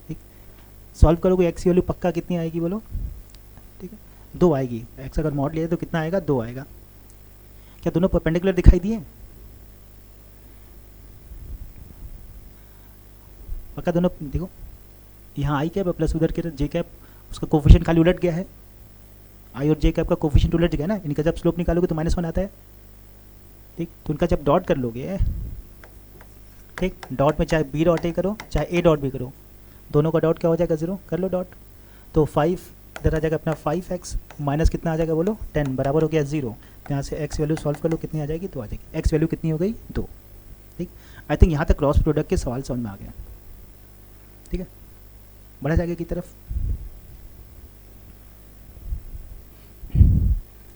A: ठीक, सॉल्व करोगे एक्स की वैल्यू पक्का कितनी आएगी बोलो? ठीक है, 2 आएगी। एक्स अगर मॉड लिया तो कितना आएगा? 2 आएगा। क्या दोनों परपेंडिकुलर दिखाई दिए? पक्का दोनों। देखो यहाँ आई कैप प्लस उधर के जे कैप, उसका कोफिशिएंट खाली उलट गया है। आई और जे कैप का कोफिशिएंट उलट गया ना, इनका जब स्लोप निकालोगे तो -1 आता है। ठीक, तो उनका जब डॉट कर लोगे, ठीक, डॉट में चाहे बी डॉट ए करो चाहे ए डॉट भी करो, दोनों का डॉट क्या हो जाएगा? 0 कर लो डॉट। तो 5 इधर आ जाएगा अपना 5x माइनस कितना आ जाएगा बोलो? 10 बराबर हो गया 0। तो यहाँ से x वैल्यू सॉल्व कर लो, कितनी आ जाएगी? 2 आ जाएगी। x वैल्यू कितनी हो गई? 2। ठीक, आई थिंक यहाँ तक क्रॉस प्रोडक्ट के सवाल समझ में आ गया। ठीक है, बढ़ा जाएगा की तरफ।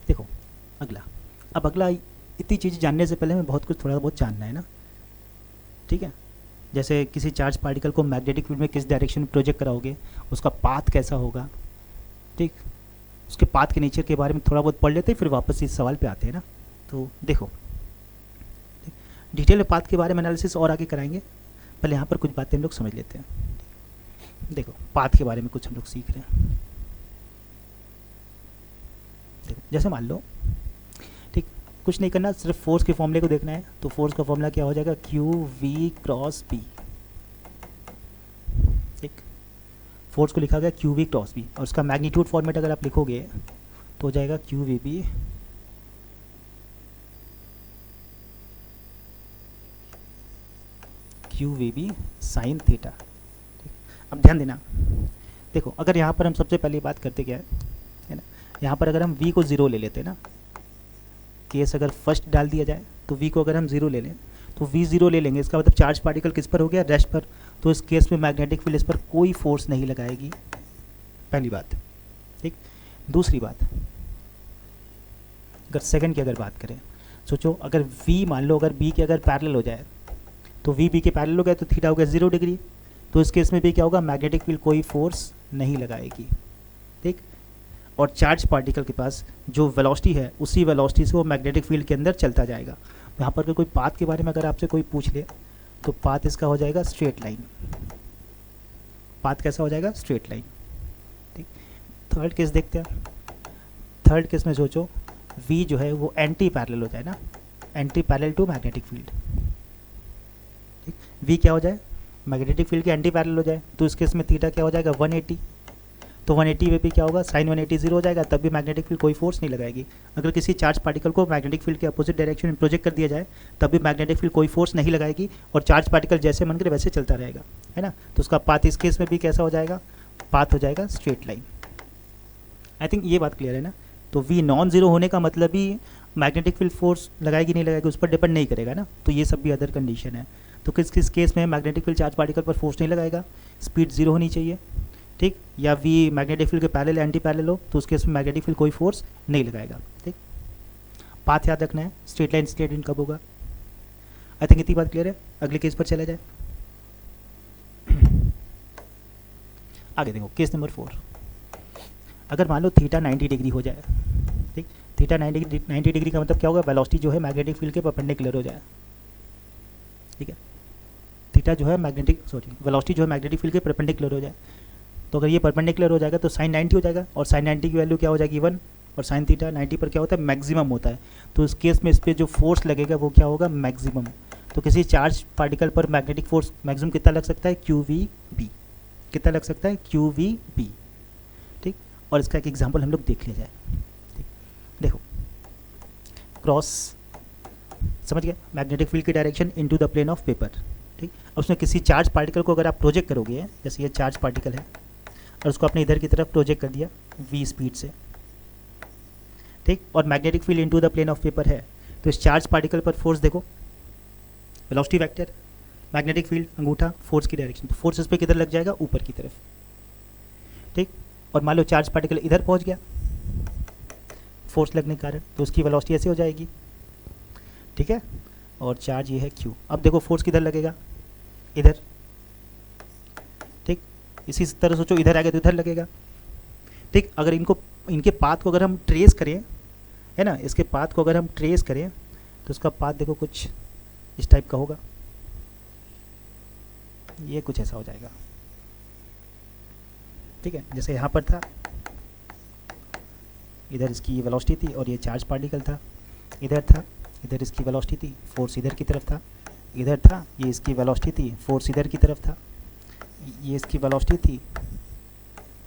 A: देखो अगला, अब अगला इतनी चीज़ जानने से पहले हमें बहुत कुछ थोड़ा बहुत जानना है ना। ठीक है, जैसे किसी चार्ज पार्टिकल को मैग्नेटिक फील्ड में किस डायरेक्शन में प्रोजेक्ट कराओगे, उसका पाथ कैसा होगा। ठीक, उसके पाथ के नेचर के बारे में थोड़ा बहुत पढ़ लेते हैं, फिर वापस इस सवाल पे आते हैं ना। तो देखो डिटेल में पाथ के बारे में एनालिसिस और आगे कराएंगे, पहले यहाँ पर कुछ बातें हम लोग समझ लेते हैं। देखो पाथ के बारे में कुछ हम लोग सीख रहे हैं। देखो जैसे मान लो, ठीक, कुछ नहीं करना, सिर्फ फोर्स के फॉर्मूले को देखना है। तो फोर्स का फॉर्मूला क्या हो जाएगा? Q V cross B. ठीक, फोर्स को लिखा गया क्यू वी क्रॉस बी, और उसका मैग्नीट्यूड फॉर्मेट अगर आप लिखोगे तो हो जाएगा Q V B sine theta. अब ध्यान देना, देखो अगर यहाँ पर हम सबसे पहली बात करते क्या है ना, यहाँ पर अगर हम v को 0 ले लेते हैं ना, केस अगर फर्स्ट डाल दिया जाए तो v को अगर हम 0 ले लें तो v 0 ले लेंगे, इसका मतलब चार्ज पार्टिकल किस पर हो गया? रेस्ट पर। तो इस केस में मैग्नेटिक फील्ड इस पर कोई फोर्स नहीं लगाएगी, पहली बात। ठीक, दूसरी बात, अगर सेकंड की अगर बात करें, सोचो अगर v मान लो अगर b के अगर पैरेलल हो जाए, तो v b के पैरेलल हो गया तो थीटा हो गया 0 डिग्री। तो इस केस में भी क्या होगा? मैग्नेटिक फील्ड कोई फोर्स नहीं लगाएगी। ठीक, और चार्ज पार्टिकल के पास जो वेलोसिटी है उसी वेलोसिटी से वो मैग्नेटिक फील्ड के अंदर चलता जाएगा। यहाँ पर कोई पाथ के बारे में अगर आपसे कोई पूछ ले तो पाथ इसका हो जाएगा स्ट्रेट लाइन। पाथ कैसा हो जाएगा? Straight line. ठीक, थर्ड केस देखते हैं। थर्ड केस में सोचो v जो है वो एंटी पैरेलल हो जाए ना, anti parallel to magnetic field. ठीक, v क्या हो जाए? मैग्नेटिक फील्ड के एंटी पैरेलल हो जाए। तो इस केस में थीटा क्या हो जाएगा? 180। तो 180 में भी क्या होगा? साइन 180 0 हो जाएगा, तब भी मैग्नेटिक फील्ड कोई फोर्स नहीं लगाएगी। अगर किसी चार्ज पार्टिकल को मैग्नेटिक फील्ड के अपोजिट डायरेक्शन में प्रोजेक्ट कर दिया जाए तब भी मैग्नेटिक फील्ड कोई फोर्स नहीं लगाएगी, और चार्ज पार्टिकल जैसे मन करे वैसे चलता रहेगा, है ना। तो उसका पाथ इस केस में भी कैसा हो जाएगा? पाथ हो जाएगा स्ट्रेट लाइन। आई थिंक ये बात क्लियर है ना। तो v नॉन जीरो होने का मतलब ही मैग्नेटिक फील्ड फोर्स लगाएगी नहीं लगाएगी उस पर डिपेंड नहीं करेगा ना। तो ये सब भी अदर कंडीशन है। तो किस किस केस में मैग्नेटिक फील्ड चार्ज पार्टिकल पर फोर्स नहीं लगाएगा? स्पीड 0 होनी चाहिए, ठीक, या v मैग्नेटिक फील्ड के पैरेलल एंटी पैरेलल हो तो उस केस में मैग्नेटिक फील्ड कोई फोर्स नहीं लगाएगा। ठीक, पाथ याद रखना है, स्ट्रेट लाइन स्ट्रेट इन कब होगा। आई थिंक इतनी बात क्लियर है। अगले केस पर चला जाए। आगे देखो केस नंबर 4। अगर मान लो थीटा 90 डिग्री हो जाए, ठीक, थीटा 90 डिग्री का मतलब क्या होगा? वेलोसिटी जो है मैग्नेटिक फील्ड के परपेंडिकुलर हो जाए। ठीक है, थीटा जो है वेलोसिटी जो है मैग्नेटिक फील्ड के परपेंडिकुलर हो जाए। तो अगर ये परपेंडिकुलर हो जाएगा तो साइन 90 हो जाएगा, और साइन 90 की वैल्यू क्या हो जाएगी? 1। और साइन थीटा 90 पर क्या होता है? मैक्सिमम होता है। तो इस केस में इस पर जो फोर्स लगेगा वो क्या होगा? मैक्सिमम। तो किसी चार्ज पार्टिकल पर मैग्नेटिक फोर्स मैक्सिमम कितना लग सकता है? QVB। कितना लग सकता है? QVB। ठीक, और इसका एक एग्जाम्पल हम लोग देख लिया जाए। ठीक, देखो क्रॉस, समझ गए? मैग्नेटिक फील्ड की direction into the plane of paper. ठीक, अब उसमें किसी चार्ज पार्टिकल को अगर आप प्रोजेक्ट करोगे, जैसे ये चार्ज पार्टिकल है और उसको अपने इधर की तरफ प्रोजेक्ट कर दिया v स्पीड से, ठीक, और magnetic field into the plane of paper है, तो इस चार्ज पार्टिकल पर फोर्स देखो, वेलोसिटी वेक्टर, मैग्नेटिक फील्ड अंगूठा, फोर्स की डायरेक्शन। तो फोर्स इस पर किधर लग जाएगा? ऊपर की तरफ। ठीक, और मान लो चार्ज पार्टिकल इधर पहुंच गया फोर्स लगने के कारण, तो उसकी वेलोसिटी ऐसे हो जाएगी। ठीक है, और चार्ज ये है Q। अब देखो फोर्स किधर लगेगा? इधर। ठीक, इसी तरह सोचो, इधर आ गया तो इधर लगेगा, ठीक। अगर इनको, इनके पाथ को अगर हम ट्रेस करें, है ना, इसके पाथ को अगर हम ट्रेस करें तो इसका पाथ देखो कुछ इस टाइप का होगा, ये कुछ ऐसा हो जाएगा, ठीक है। जैसे यहाँ पर था, इधर इसकी ये वेलोसिटी थी और ये चार्ज पार्टिकल था, इधर था, इधर इसकी वेलोसिटी थी, फोर्स इधर की तरफ था, इधर था, ये इसकी वेलोसिटी थी, फोर्स इधर की तरफ था, ये इसकी वेलोसिटी थी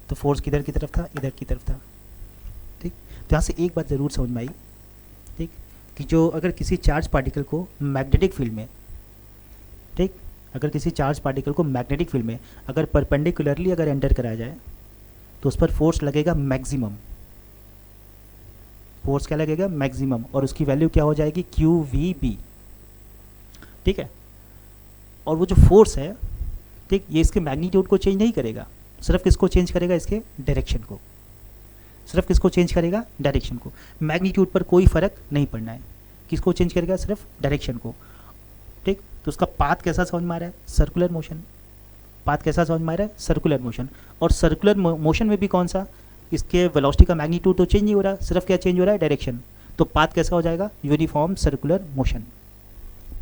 A: तो फोर्स किधर की तरफ था, इधर की तरफ था, ठीक। तो यहाँ से एक बात ज़रूर समझ में आई, ठीक, कि जो अगर किसी चार्ज पार्टिकल को मैग्नेटिक फील्ड में, ठीक, अगर किसी चार्ज पार्टिकल को मैग्नेटिक फील्ड में अगर परपेंडिकुलरली अगर एंटर कराया जाए तो उस पर फोर्स लगेगा मैक्सिमम, फोर्स क्या लगेगा, मैक्सिमम, और उसकी वैल्यू क्या हो जाएगी, QVB, ठीक है। और वो जो फोर्स है, ठीक, ये इसके मैग्नीट्यूड को चेंज नहीं करेगा, सिर्फ किसको चेंज करेगा, इसके डायरेक्शन को, सिर्फ किसको चेंज करेगा, डायरेक्शन को। मैग्नीट्यूड पर कोई फर्क नहीं पड़ना है, किसको चेंज करेगा, सिर्फ डायरेक्शन को, ठीक। तो उसका पाथ कैसा समझ में आ रहा है, सर्कुलर मोशन, पाथ कैसा समझ में आ रहा है, सर्कुलर मोशन। और सर्कुलर मोशन में भी कौन सा, इसके वेलोसिटी का मैग्नीट्यूड तो चेंज नहीं हो रहा, सिर्फ क्या चेंज हो रहा है, डायरेक्शन। तो पाथ कैसा हो जाएगा, यूनिफॉर्म सर्कुलर मोशन,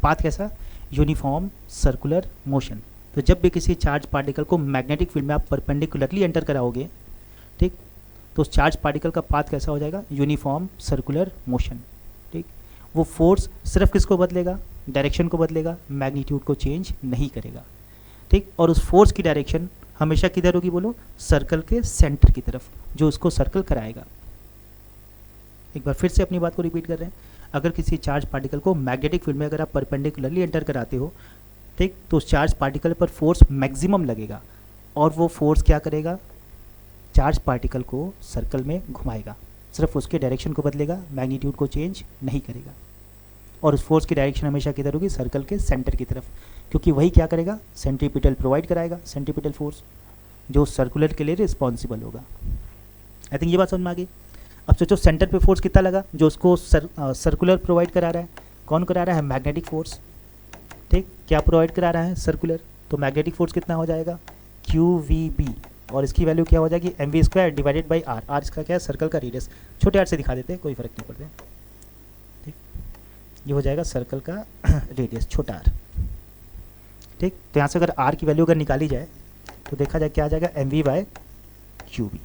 A: पाथ कैसा, यूनिफॉर्म सर्कुलर मोशन। तो जब भी किसी चार्ज पार्टिकल को मैग्नेटिक फील्ड में आप परपेंडिकुलरली एंटर कराओगे, ठीक, तो उस चार्ज पार्टिकल का पाथ कैसा हो जाएगा, यूनिफॉर्म सर्कुलर मोशन, ठीक। वो फोर्स सिर्फ किसको बदलेगा, डायरेक्शन को बदलेगा, मैग्नीट्यूड को चेंज नहीं करेगा, ठीक। और उस फोर्स की डायरेक्शन हमेशा किधर होगी, बोलो, सर्कल के सेंटर की तरफ, जो उसको सर्कल कराएगा। एक बार फिर से अपनी बात को रिपीट कर रहे हैं, अगर किसी चार्ज पार्टिकल को मैग्नेटिक फील्ड में अगर आप परपेंडिकुलरली एंटर कराते हो, ठीक, तो उस चार्ज पार्टिकल पर फोर्स मैक्सिमम लगेगा और वो फोर्स क्या करेगा, चार्ज पार्टिकल को सर्कल में घुमाएगा, सिर्फ उसके डायरेक्शन को बदलेगा, मैग्नीट्यूड को चेंज नहीं करेगा। और उस फोर्स की डायरेक्शन हमेशा किधर होगी, सर्कल के सेंटर की तरफ, क्योंकि वही क्या करेगा, सेंट्रीपिटल प्रोवाइड कराएगा, सेंट्रीपिटल फोर्स जो सर्कुलर के लिए रिस्पॉन्सिबल होगा। आई थिंक ये बात समझ में आ गई। अब सोचो सेंटर पे फोर्स कितना लगा, जो उसको सर्कुलर प्रोवाइड करा रहा है, कौन करा रहा है, मैग्नेटिक फोर्स, ठीक, क्या प्रोवाइड करा रहा है, सर्कुलर। तो मैग्नेटिक फोर्स कितना हो जाएगा, QVB, और इसकी वैल्यू क्या हो जाएगी, mv² divided by r, r इसका क्या है, सर्कल का रेडियस, छोटे r से दिखा देते हैं, कोई फर्क नहीं पड़ता, ठीक। ये हो जाएगा सर्कल का रेडियस, छोटा r, ठीक। तो यहाँ से अगर r की वैल्यू अगर निकाली जाए तो देखा जाए क्या आ जाएगा, mv/QB,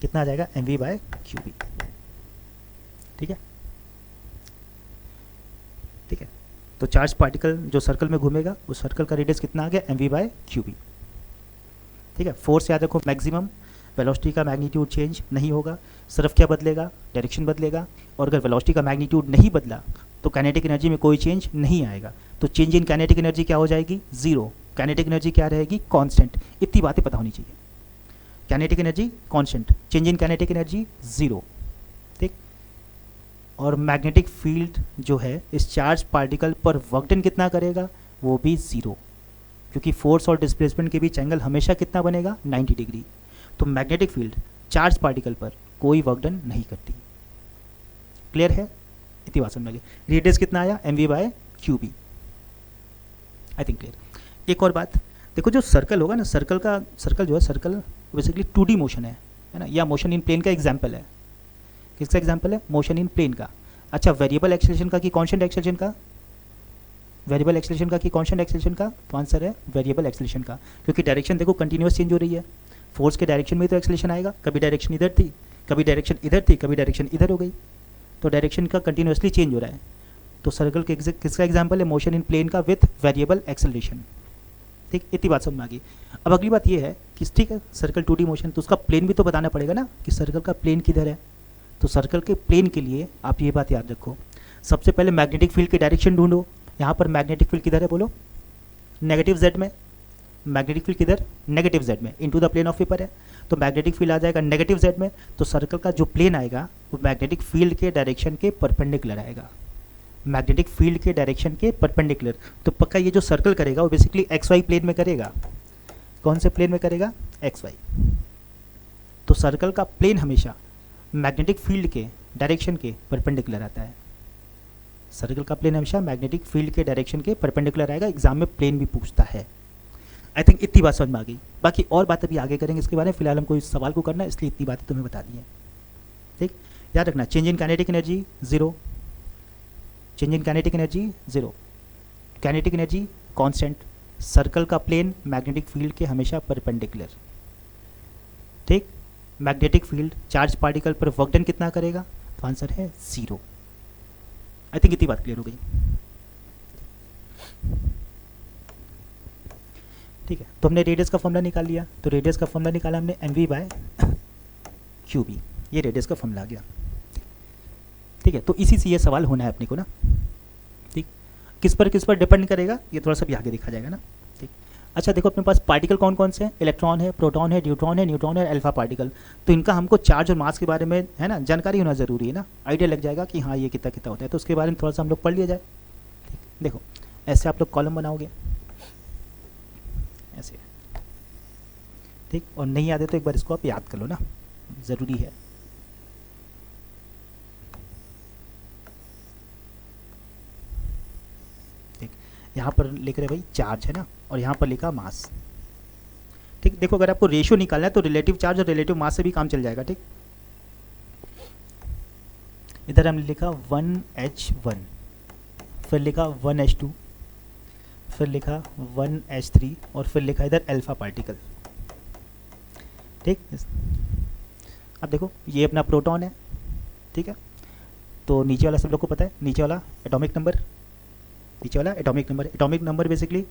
A: कितना आ जाएगा, mv/QB, ठीक है, ठीक है। तो चार्ज पार्टिकल जो सर्कल में घूमेगा उस सर्कल का रेडियस कितना आ गया, mv/QB, ठीक है। फोर्स याद रखो मैक्सिमम, वेलोसिटी का मैग्नीट्यूड चेंज नहीं होगा, सिर्फ क्या बदलेगा, डायरेक्शन बदलेगा। और अगर वेलोसिटी का मैग्नीट्यूड नहीं बदला तो काइनेटिक एनर्जी में कोई चेंज नहीं आएगा, तो चेंज इन काइनेटिक एनर्जी क्या हो जाएगी, जीरो। काइनेटिक एनर्जी क्या रहेगी, कांस्टेंट। इतनी बातें पता होनी चाहिए, kinetic energy constant, change in kinetic energy zero, ठीक। और मैग्नेटिक फील्ड जो है इस चार्ज पार्टिकल पर वर्क डन कितना करेगा, वो भी जीरो, क्योंकि फोर्स और डिस्प्लेसमेंट के बीच एंगल हमेशा कितना बनेगा, 90 डिग्री। तो मैग्नेटिक फील्ड चार्ज पार्टिकल पर कोई वर्क डन नहीं करती। क्लियर है, इतनी बात समझ में। रेडियस कितना आया, mv/QB, आई थिंक क्लियर। एक और बात देखो, जो सर्कल होगा ना, सर्कल जो है, सर्कल बेसिकली 2D मोशन है ना, या मोशन इन प्लेन का एग्जाम्पल है। किसका एग्जाम्पल है, मोशन इन प्लेन का। अच्छा, वेरिएबल एक्सेलरेशन का कि कांस्टेंट एक्सेलरेशन का, वेरिएबल एक्सेलरेशन का कि कांस्टेंट एक्सेलरेशन का, तो आंसर है वेरिएबल एक्सेलरेशन का, क्योंकि डायरेक्शन देखो कंटिन्यूअस चेंज हो रही है, फोर्स के डायरेक्शन में तो एक्सेलरेशन आएगा, कभी डायरेक्शन इधर थी, कभी डायरेक्शन इधर थी, कभी डायरेक्शन इधर हो गई, तो डायरेक्शन का कंटिन्यूअसली चेंज हो रहा है। तो सर्कल के किसका एग्जाम्पल है, मोशन इन प्लेन का विथ वेरिएबल एक्सेलरेशन, ठीक। इतनी बात समझ में आ गई। अब अगली बात ये है कि ठीक है, सर्कल 2D मोशन, तो उसका प्लेन भी तो बताना पड़ेगा ना कि सर्कल का प्लेन किधर है। तो सर्कल के प्लेन के लिए आप ये बात याद रखो, सबसे पहले मैग्नेटिक फील्ड की डायरेक्शन ढूंढो। यहाँ पर मैग्नेटिक फील्ड किधर है, बोलो, नेगेटिव z में। मैग्नेटिक फील्ड किधर, नेगेटिव z में, into the plane of paper है, तो मैग्नेटिक फील्ड आ जाएगा नेगेटिव z में। तो सर्कल का जो प्लेन आएगा वो मैग्नेटिक फील्ड के डायरेक्शन के परपेंडिकुलर आएगा, मैग्नेटिक फील्ड के डायरेक्शन के परपेंडिकुलर। तो पक्का ये जो सर्कल करेगा वो बेसिकली XY प्लेन में करेगा। कौन से प्लेन में करेगा, XY। तो सर्कल का प्लेन हमेशा मैग्नेटिक फील्ड के डायरेक्शन के परपेंडिकुलर आता है। सर्कल का प्लेन हमेशा मैग्नेटिक फील्ड के डायरेक्शन के परपेंडिकुलर आएगा, एग्जाम में प्लेन भी पूछता है। आई थिंक इतनी बात समझ में आ गई, बाकी और बात अभी आगे करेंगे इसके बारे में, फिलहाल हमको इस सवाल को करना है इसलिए इतनी बातें तुम्हें बता दी हैं। ठीक, याद रखना change in kinetic energy zero, change in kinetic energy zero, kinetic energy constant, circle का प्लेन मैग्नेटिक फील्ड के हमेशा परपेंडिकुलर। ठीक, मैग्नेटिक फील्ड चार्ज पार्टिकल पर वर्क डन कितना करेगा, तो आंसर है जीरो। आई थिंक इतनी बात क्लियर हो गई। ठीक है, तो हमने रेडियस का फॉर्मूला निकाल लिया, तो रेडियस का फॉर्मूला निकाला हमने एन बाय क्यू बी, ये रेडियस का फॉर्मूला आ गया। ठीक है, तो इसी से ये सवाल होना है अपने को ना। ठीक, किस पर डिपेंड करेगा ये थोड़ा सा भी आगे देखा जाएगा ना। ठीक, अच्छा देखो अपने पास पार्टिकल कौन कौन से हैं, इलेक्ट्रॉन है, प्रोटॉन है, न्यूट्रॉन है, अल्फा पार्टिकल। तो इनका हमको चार्ज और मास के बारे में है ना जानकारी होना ज़रूरी है ना, आइडिया लग जाएगा कि हाँ ये कितना कितना होता है, तो उसके बारे में थोड़ा सा हम लोग पढ़ लिया जाए। ठीक, देखो ऐसे आप लोग कॉलम बनाओगे ऐसे। ठीक, और नहीं याद है तो एक बार इसको आप याद कर लो ना, ज़रूरी है। ठीक, यहाँ पर लिख रहे भाई चार्ज है ना, और यहाँ पर लिखा मास। ठीक, देखो अगर आपको रेशियो निकालना है तो रिलेटिव चार्ज और रिलेटिव मास से भी काम चल जाएगा। ठीक, इधर हमने लिखा 1H1, फिर लिखा 1H2, फिर लिखा 1H3, और फिर लिखा इधर अल्फा पार्टिकल। ठीक, अब देखो ये अपना प्रोटॉन है। ठीक है, तो नीचे वाला सब लोग को पता है, नीचे वाला एटॉमिक नंबर, नीचे वाला atomic number basically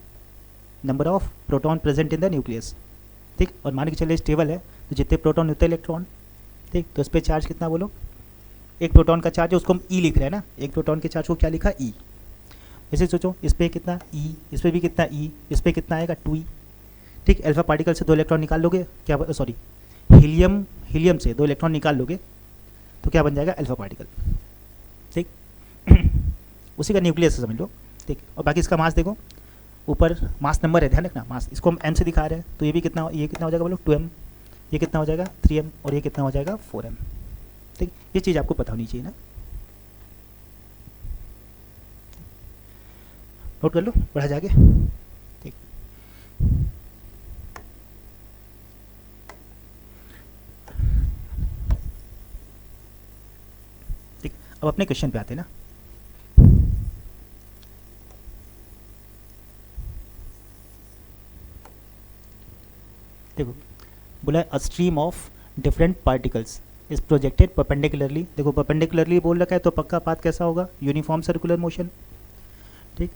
A: number of proton present in the nucleus. ठीक, और मान के चले स्टेबल है तो जितने प्रोटॉन उतने इलेक्ट्रॉन। ठीक, तो इस पर चार्ज कितना बोलो, एक प्रोटॉन का चार्ज है उसको हम ई लिख रहे हैं ना, एक प्रोटॉन के चार्ज को क्या लिखा ई। ऐसे सोचो इस पर कितना ई, इस पर भी कितना ई, इस पर कितना आएगा 2E। ठीक, अल्फा पार्टिकल से 2 इलेक्ट्रॉन निकाल लोगे, क्या सॉरी हीलियम से 2 इलेक्ट्रॉन निकाल लोगे तो क्या बन जाएगा अल्फा पार्टिकल। ठीक, उसी का न्यूक्लियस समझ लो। ठीक, और बाकी इसका मास देखो, ऊपर मास नंबर है, ध्यान रखना मास, इसको हम m से दिखा रहे हैं, तो ये भी कितना, ये कितना हो जाएगा बोलो 2m, ये कितना हो जाएगा 3m, और ये कितना हो जाएगा 4m। ठीक, ये चीज़ आपको पता होनी चाहिए ना, नोट कर लो, बढ़ा जाके। ठीक, ठीक, अब अपने क्वेश्चन पे आते हैं ना। देखो बोला a stream of different particles is projected perpendicularly. देखो परपेंडिकुलरली बोल रखा है तो पक्का पाथ कैसा होगा, यूनिफॉर्म सर्कुलर मोशन। ठीक,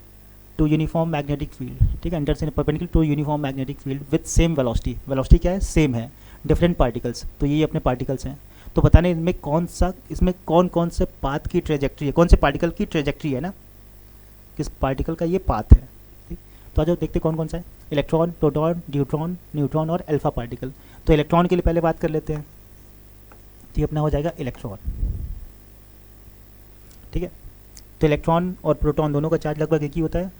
A: टू यूनिफॉर्म मैग्नेटिक फील्ड। ठीक है, अंडर से perpendicular to uniform magnetic field with same velocity, velocity क्या है सेम है, डिफरेंट पार्टिकल्स, तो ये अपने पार्टिकल्स हैं। तो पता नहीं इनमें कौन सा, इसमें कौन कौन से पाथ की ट्रेजेक्ट्री है, कौन से पार्टिकल की ट्रेजेक्ट्री है ना, किस पार्टिकल का ये पाथ है। ठीक, तो आज देखते कौन कौन सा है, इलेक्ट्रॉन, प्रोटॉन, न्यूट्रॉन और अल्फा पार्टिकल। तो इलेक्ट्रॉन के लिए पहले बात कर लेते हैं, तो ये अपना हो जाएगा इलेक्ट्रॉन। ठीक है, तो इलेक्ट्रॉन और प्रोटॉन दोनों का चार्ज लगभग एक ही होता है।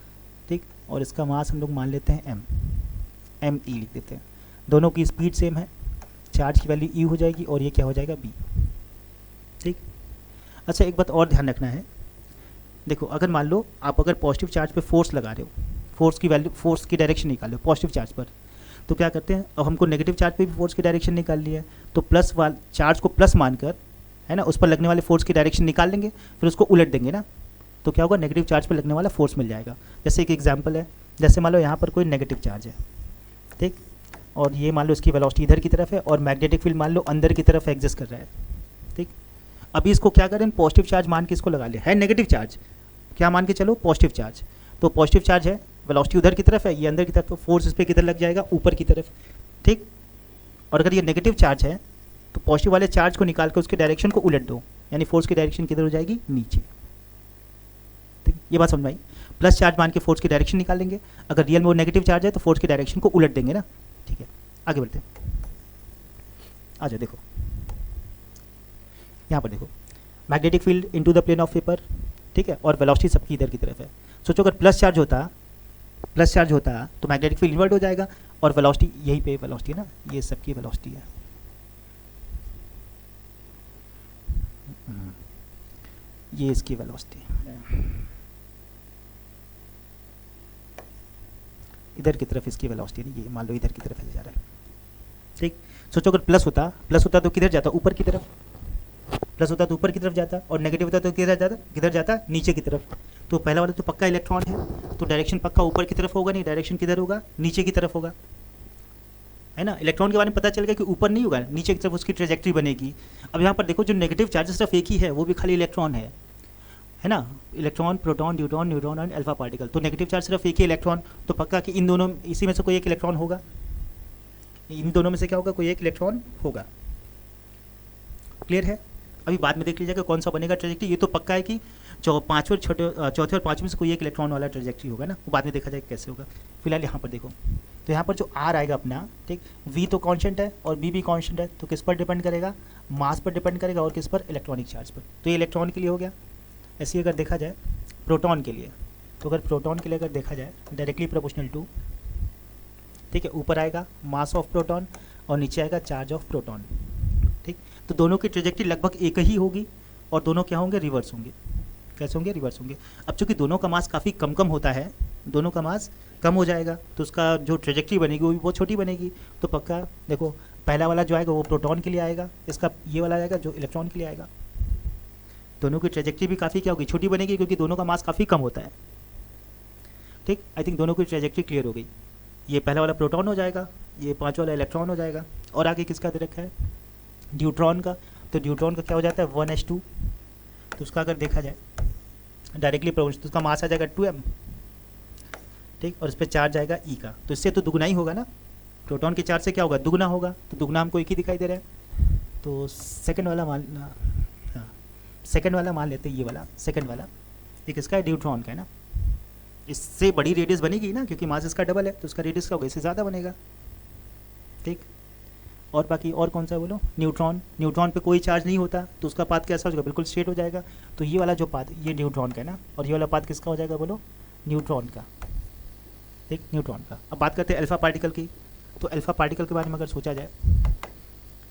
A: ठीक, और इसका मास हम लोग मान लेते हैं m e लिख देते हैं, दोनों की स्पीड सेम है, चार्ज की वैल्यू e हो जाएगी और ये क्या हो जाएगा b। ठीक, अच्छा एक बात और ध्यान रखना है, देखो अगर मान लो आप अगर पॉजिटिव चार्ज पे फोर्स लगा रहे हो, फोर्स की वैल्यू, फोर्स की डायरेक्शन निकाल लो पॉजिटिव चार्ज पर, तो क्या करते हैं, अब हमको नेगेटिव चार्ज पे भी फोर्स की डायरेक्शन निकालनी है, तो प्लस वाले चार्ज को प्लस मानकर है ना उस पर लगने वाले फोर्स की डायरेक्शन निकाल लेंगे, फिर उसको उलट देंगे ना, तो क्या होगा, नेगेटिव चार्ज पर लगने वाला फोर्स मिल जाएगा। जैसे एक एग्जाम्पल है, जैसे मान लो यहाँ पर कोई नेगेटिव चार्ज है। ठीक, और ये मान लो इसकी वेलोसिटी इधर की तरफ है और मैग्नेटिक फील्ड मान लो अंदर की तरफ एग्जिस्ट कर रहा है। ठीक, अभी इसको क्या करें, पॉजिटिव चार्ज मान के इसको लगा लिया, है नेगेटिव चार्ज, क्या मान के चलो पॉजिटिव चार्ज, तो पॉजिटिव चार्ज है, वेलोसिटी उधर की तरफ है, ये अंदर की तरफ, तो फोर्स इस पर किधर लग जाएगा, ऊपर की तरफ। ठीक, और अगर ये नेगेटिव चार्ज है तो पॉजिटिव वाले चार्ज को निकाल कर उसके डायरेक्शन को उलट दो, यानी फोर्स की डायरेक्शन किधर हो जाएगी, नीचे। ठीक, ये बात समझ में आई। प्लस चार्ज मान के फोर्स की डायरेक्शन निकालेंगे, अगर रियल में वो नेगेटिव चार्ज है तो फोर्स की डायरेक्शन को उलट देंगे ना। ठीक है, आगे बढ़ते हैं, आ जाओ देखो यहाँ पर देखो, magnetic field into the plane of paper. ठीक है, और वेलोसिटी सबकी इधर की तरफ है। सोचो अगर प्लस चार्ज होता तो मैग्नेटिक फील्ड इन्वर्ट हो जाएगा, और वेलोसिटी यहीं पे वेलोसिटी है ना, ये सबकी वेलोसिटी है। ये इसकी वेलोसिटी है। इधर की तरफ इसकी वेलोसिटी नहीं, ये मान लो इधर की तरफ ऐसे जा रहा है, ठीक। सोचो अगर प्लस होता तो किधर जाता, ऊपर की तरफ, प्लस होता तो ऊपर की तरफ जाता, और नेगेटिव होता तो किधर जाता नीचे की तरफ। तो पहला वाला तो पक्का इलेक्ट्रॉन है, तो डायरेक्शन पक्का ऊपर की तरफ होगा नहीं, डायरेक्शन किधर होगा, नीचे की तरफ होगा, है ना। इलेक्ट्रॉन के बारे में पता चल गया कि ऊपर नहीं होगा, नीचे की तरफ उसकी ट्रेजेक्ट्री बनेगी। अब यहाँ पर देखो जो नेगेटिव चार्ज सिर्फ एक ही है, वो भी खाली इलेक्ट्रॉन है ना। Electron, proton, neutron, neutron and alpha particle, तो नेगेटिव चार्ज सिर्फ एक ही इलेक्ट्रॉन, तो पक्का कि इन दोनों इसी में से कोई एक इलेक्ट्रॉन होगा, इन दोनों में से क्या होगा, कोई एक इलेक्ट्रॉन होगा। क्लियर है। अभी बाद में देख लीजिएगा कौन सा बनेगा ट्रेजेक्ट्री, ये तो पक्का है कि चौथे और पाँचवें से कोई एक इलेक्ट्रॉन वाला ट्रेजेक्ट्री होगा ना, वो बाद में देखा जाएगा कैसे होगा। फिलहाल यहाँ पर देखो, तो यहाँ पर जो आर आएगा अपना, ठीक, वी तो कांस्टेंट है और बी भी कांस्टेंट है, तो किस पर डिपेंड करेगा, मास पर डिपेंड करेगा, और किस पर, इलेक्ट्रॉनिक चार्ज पर। तो ये इलेक्ट्रॉन के लिए हो गया। ऐसे ही अगर देखा जाए प्रोटॉन के लिए, तो अगर प्रोटॉन के लिए अगर देखा जाए डायरेक्टली प्रोपोर्शनल टू, ठीक है, ऊपर आएगा मास ऑफ प्रोटॉन और नीचे आएगा चार्ज ऑफ प्रोटॉन, ठीक। तो दोनों की ट्रेजेक्ट्री लगभग एक ही होगी और दोनों क्या होंगे, रिवर्स होंगे। कैसे होंगे, रिवर्स होंगे। अब चूंकि दोनों का मास काफ़ी कम होता है, दोनों का मास कम हो जाएगा, तो उसका जो ट्रेजेक्ट्री बनेगी वो भी बहुत छोटी बनेगी। तो पक्का देखो पहला वाला जो आएगा वो प्रोटॉन के लिए आएगा, इसका ये वाला आएगा जो इलेक्ट्रॉन के लिए आएगा। दोनों की ट्रेजेक्ट्री भी काफ़ी क्या होगी, छोटी बनेगी, क्योंकि दोनों का मास काफ़ी कम होता है, ठीक। आई थिंक दोनों की ट्रेजेक्ट्री क्लियर हो गई। ये पहला वाला प्रोटॉन हो जाएगा, ये पाँच वाला इलेक्ट्रॉन हो जाएगा। और आगे किसका दे रखा है, न्यूट्रॉन का। तो न्यूट्रॉन का क्या हो जाता है, 1s2, तो उसका अगर देखा जाए डायरेक्टली प्रोपोर्शनल, तो उसका मास आ जाएगा 2m, ठीक, और इस पर चार्ज आएगा E का, तो इससे तो दुगना ही होगा ना, प्रोटॉन के चार्ज से क्या होगा, दुगना होगा, तो दुगना हमको एक ही दिखाई दे रहा है। तो सेकंड वाला मान लेते हैं, ये वाला सेकंड वाला, एक इसका है न्यूट्रॉन का, है ना। इससे बड़ी रेडियस बनेगी ना, क्योंकि मास इसका डबल है, तो उसका रेडियस क्या होगा, इससे ज़्यादा बनेगा, ठीक। और बाकी और कौन सा बोलो, न्यूट्रॉन पे कोई चार्ज नहीं होता, तो उसका पाथ कैसा हो जाएगा, बिल्कुल स्ट्रेट हो जाएगा। तो ये वाला जो पाथ, ये न्यूट्रॉन का है ना, और ये वाला पाथ किसका हो जाएगा, बोलो, न्यूट्रॉन का, ठीक, न्यूट्रॉन का। अब बात करते हैं अल्फा पार्टिकल की। तो अल्फा पार्टिकल के बारे में अगर सोचा जाए,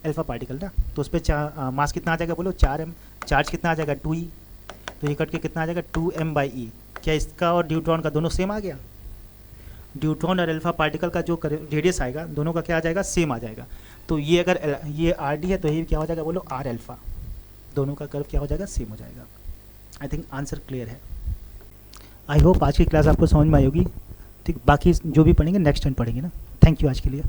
A: अल्फा पार्टिकल ना, तो उस पर मास कितना आ जाएगा, बोलो 4m, चार्ज कितना आ जाएगा 2e, तो ये कट के कितना आ जाएगा 2m/e। क्या इसका और न्यूट्रॉन का दोनों सेम आ गया, न्यूट्रॉन और अल्फा पार्टिकल का जो रेडियस आएगा दोनों का क्या आ जाएगा, सेम आ जाएगा। तो ये अगर ये RD है तो ये क्या हो जाएगा, बोलो R अल्फा, दोनों का कर्व क्या हो जाएगा, सेम हो जाएगा। आई थिंक आंसर क्लियर है। आई होप आज की क्लास आपको समझ में आई होगी, ठीक। बाकी जो भी पढ़ेंगे नेक्स्ट टाइम पढ़ेंगे ना। थैंक यू आज के लिए।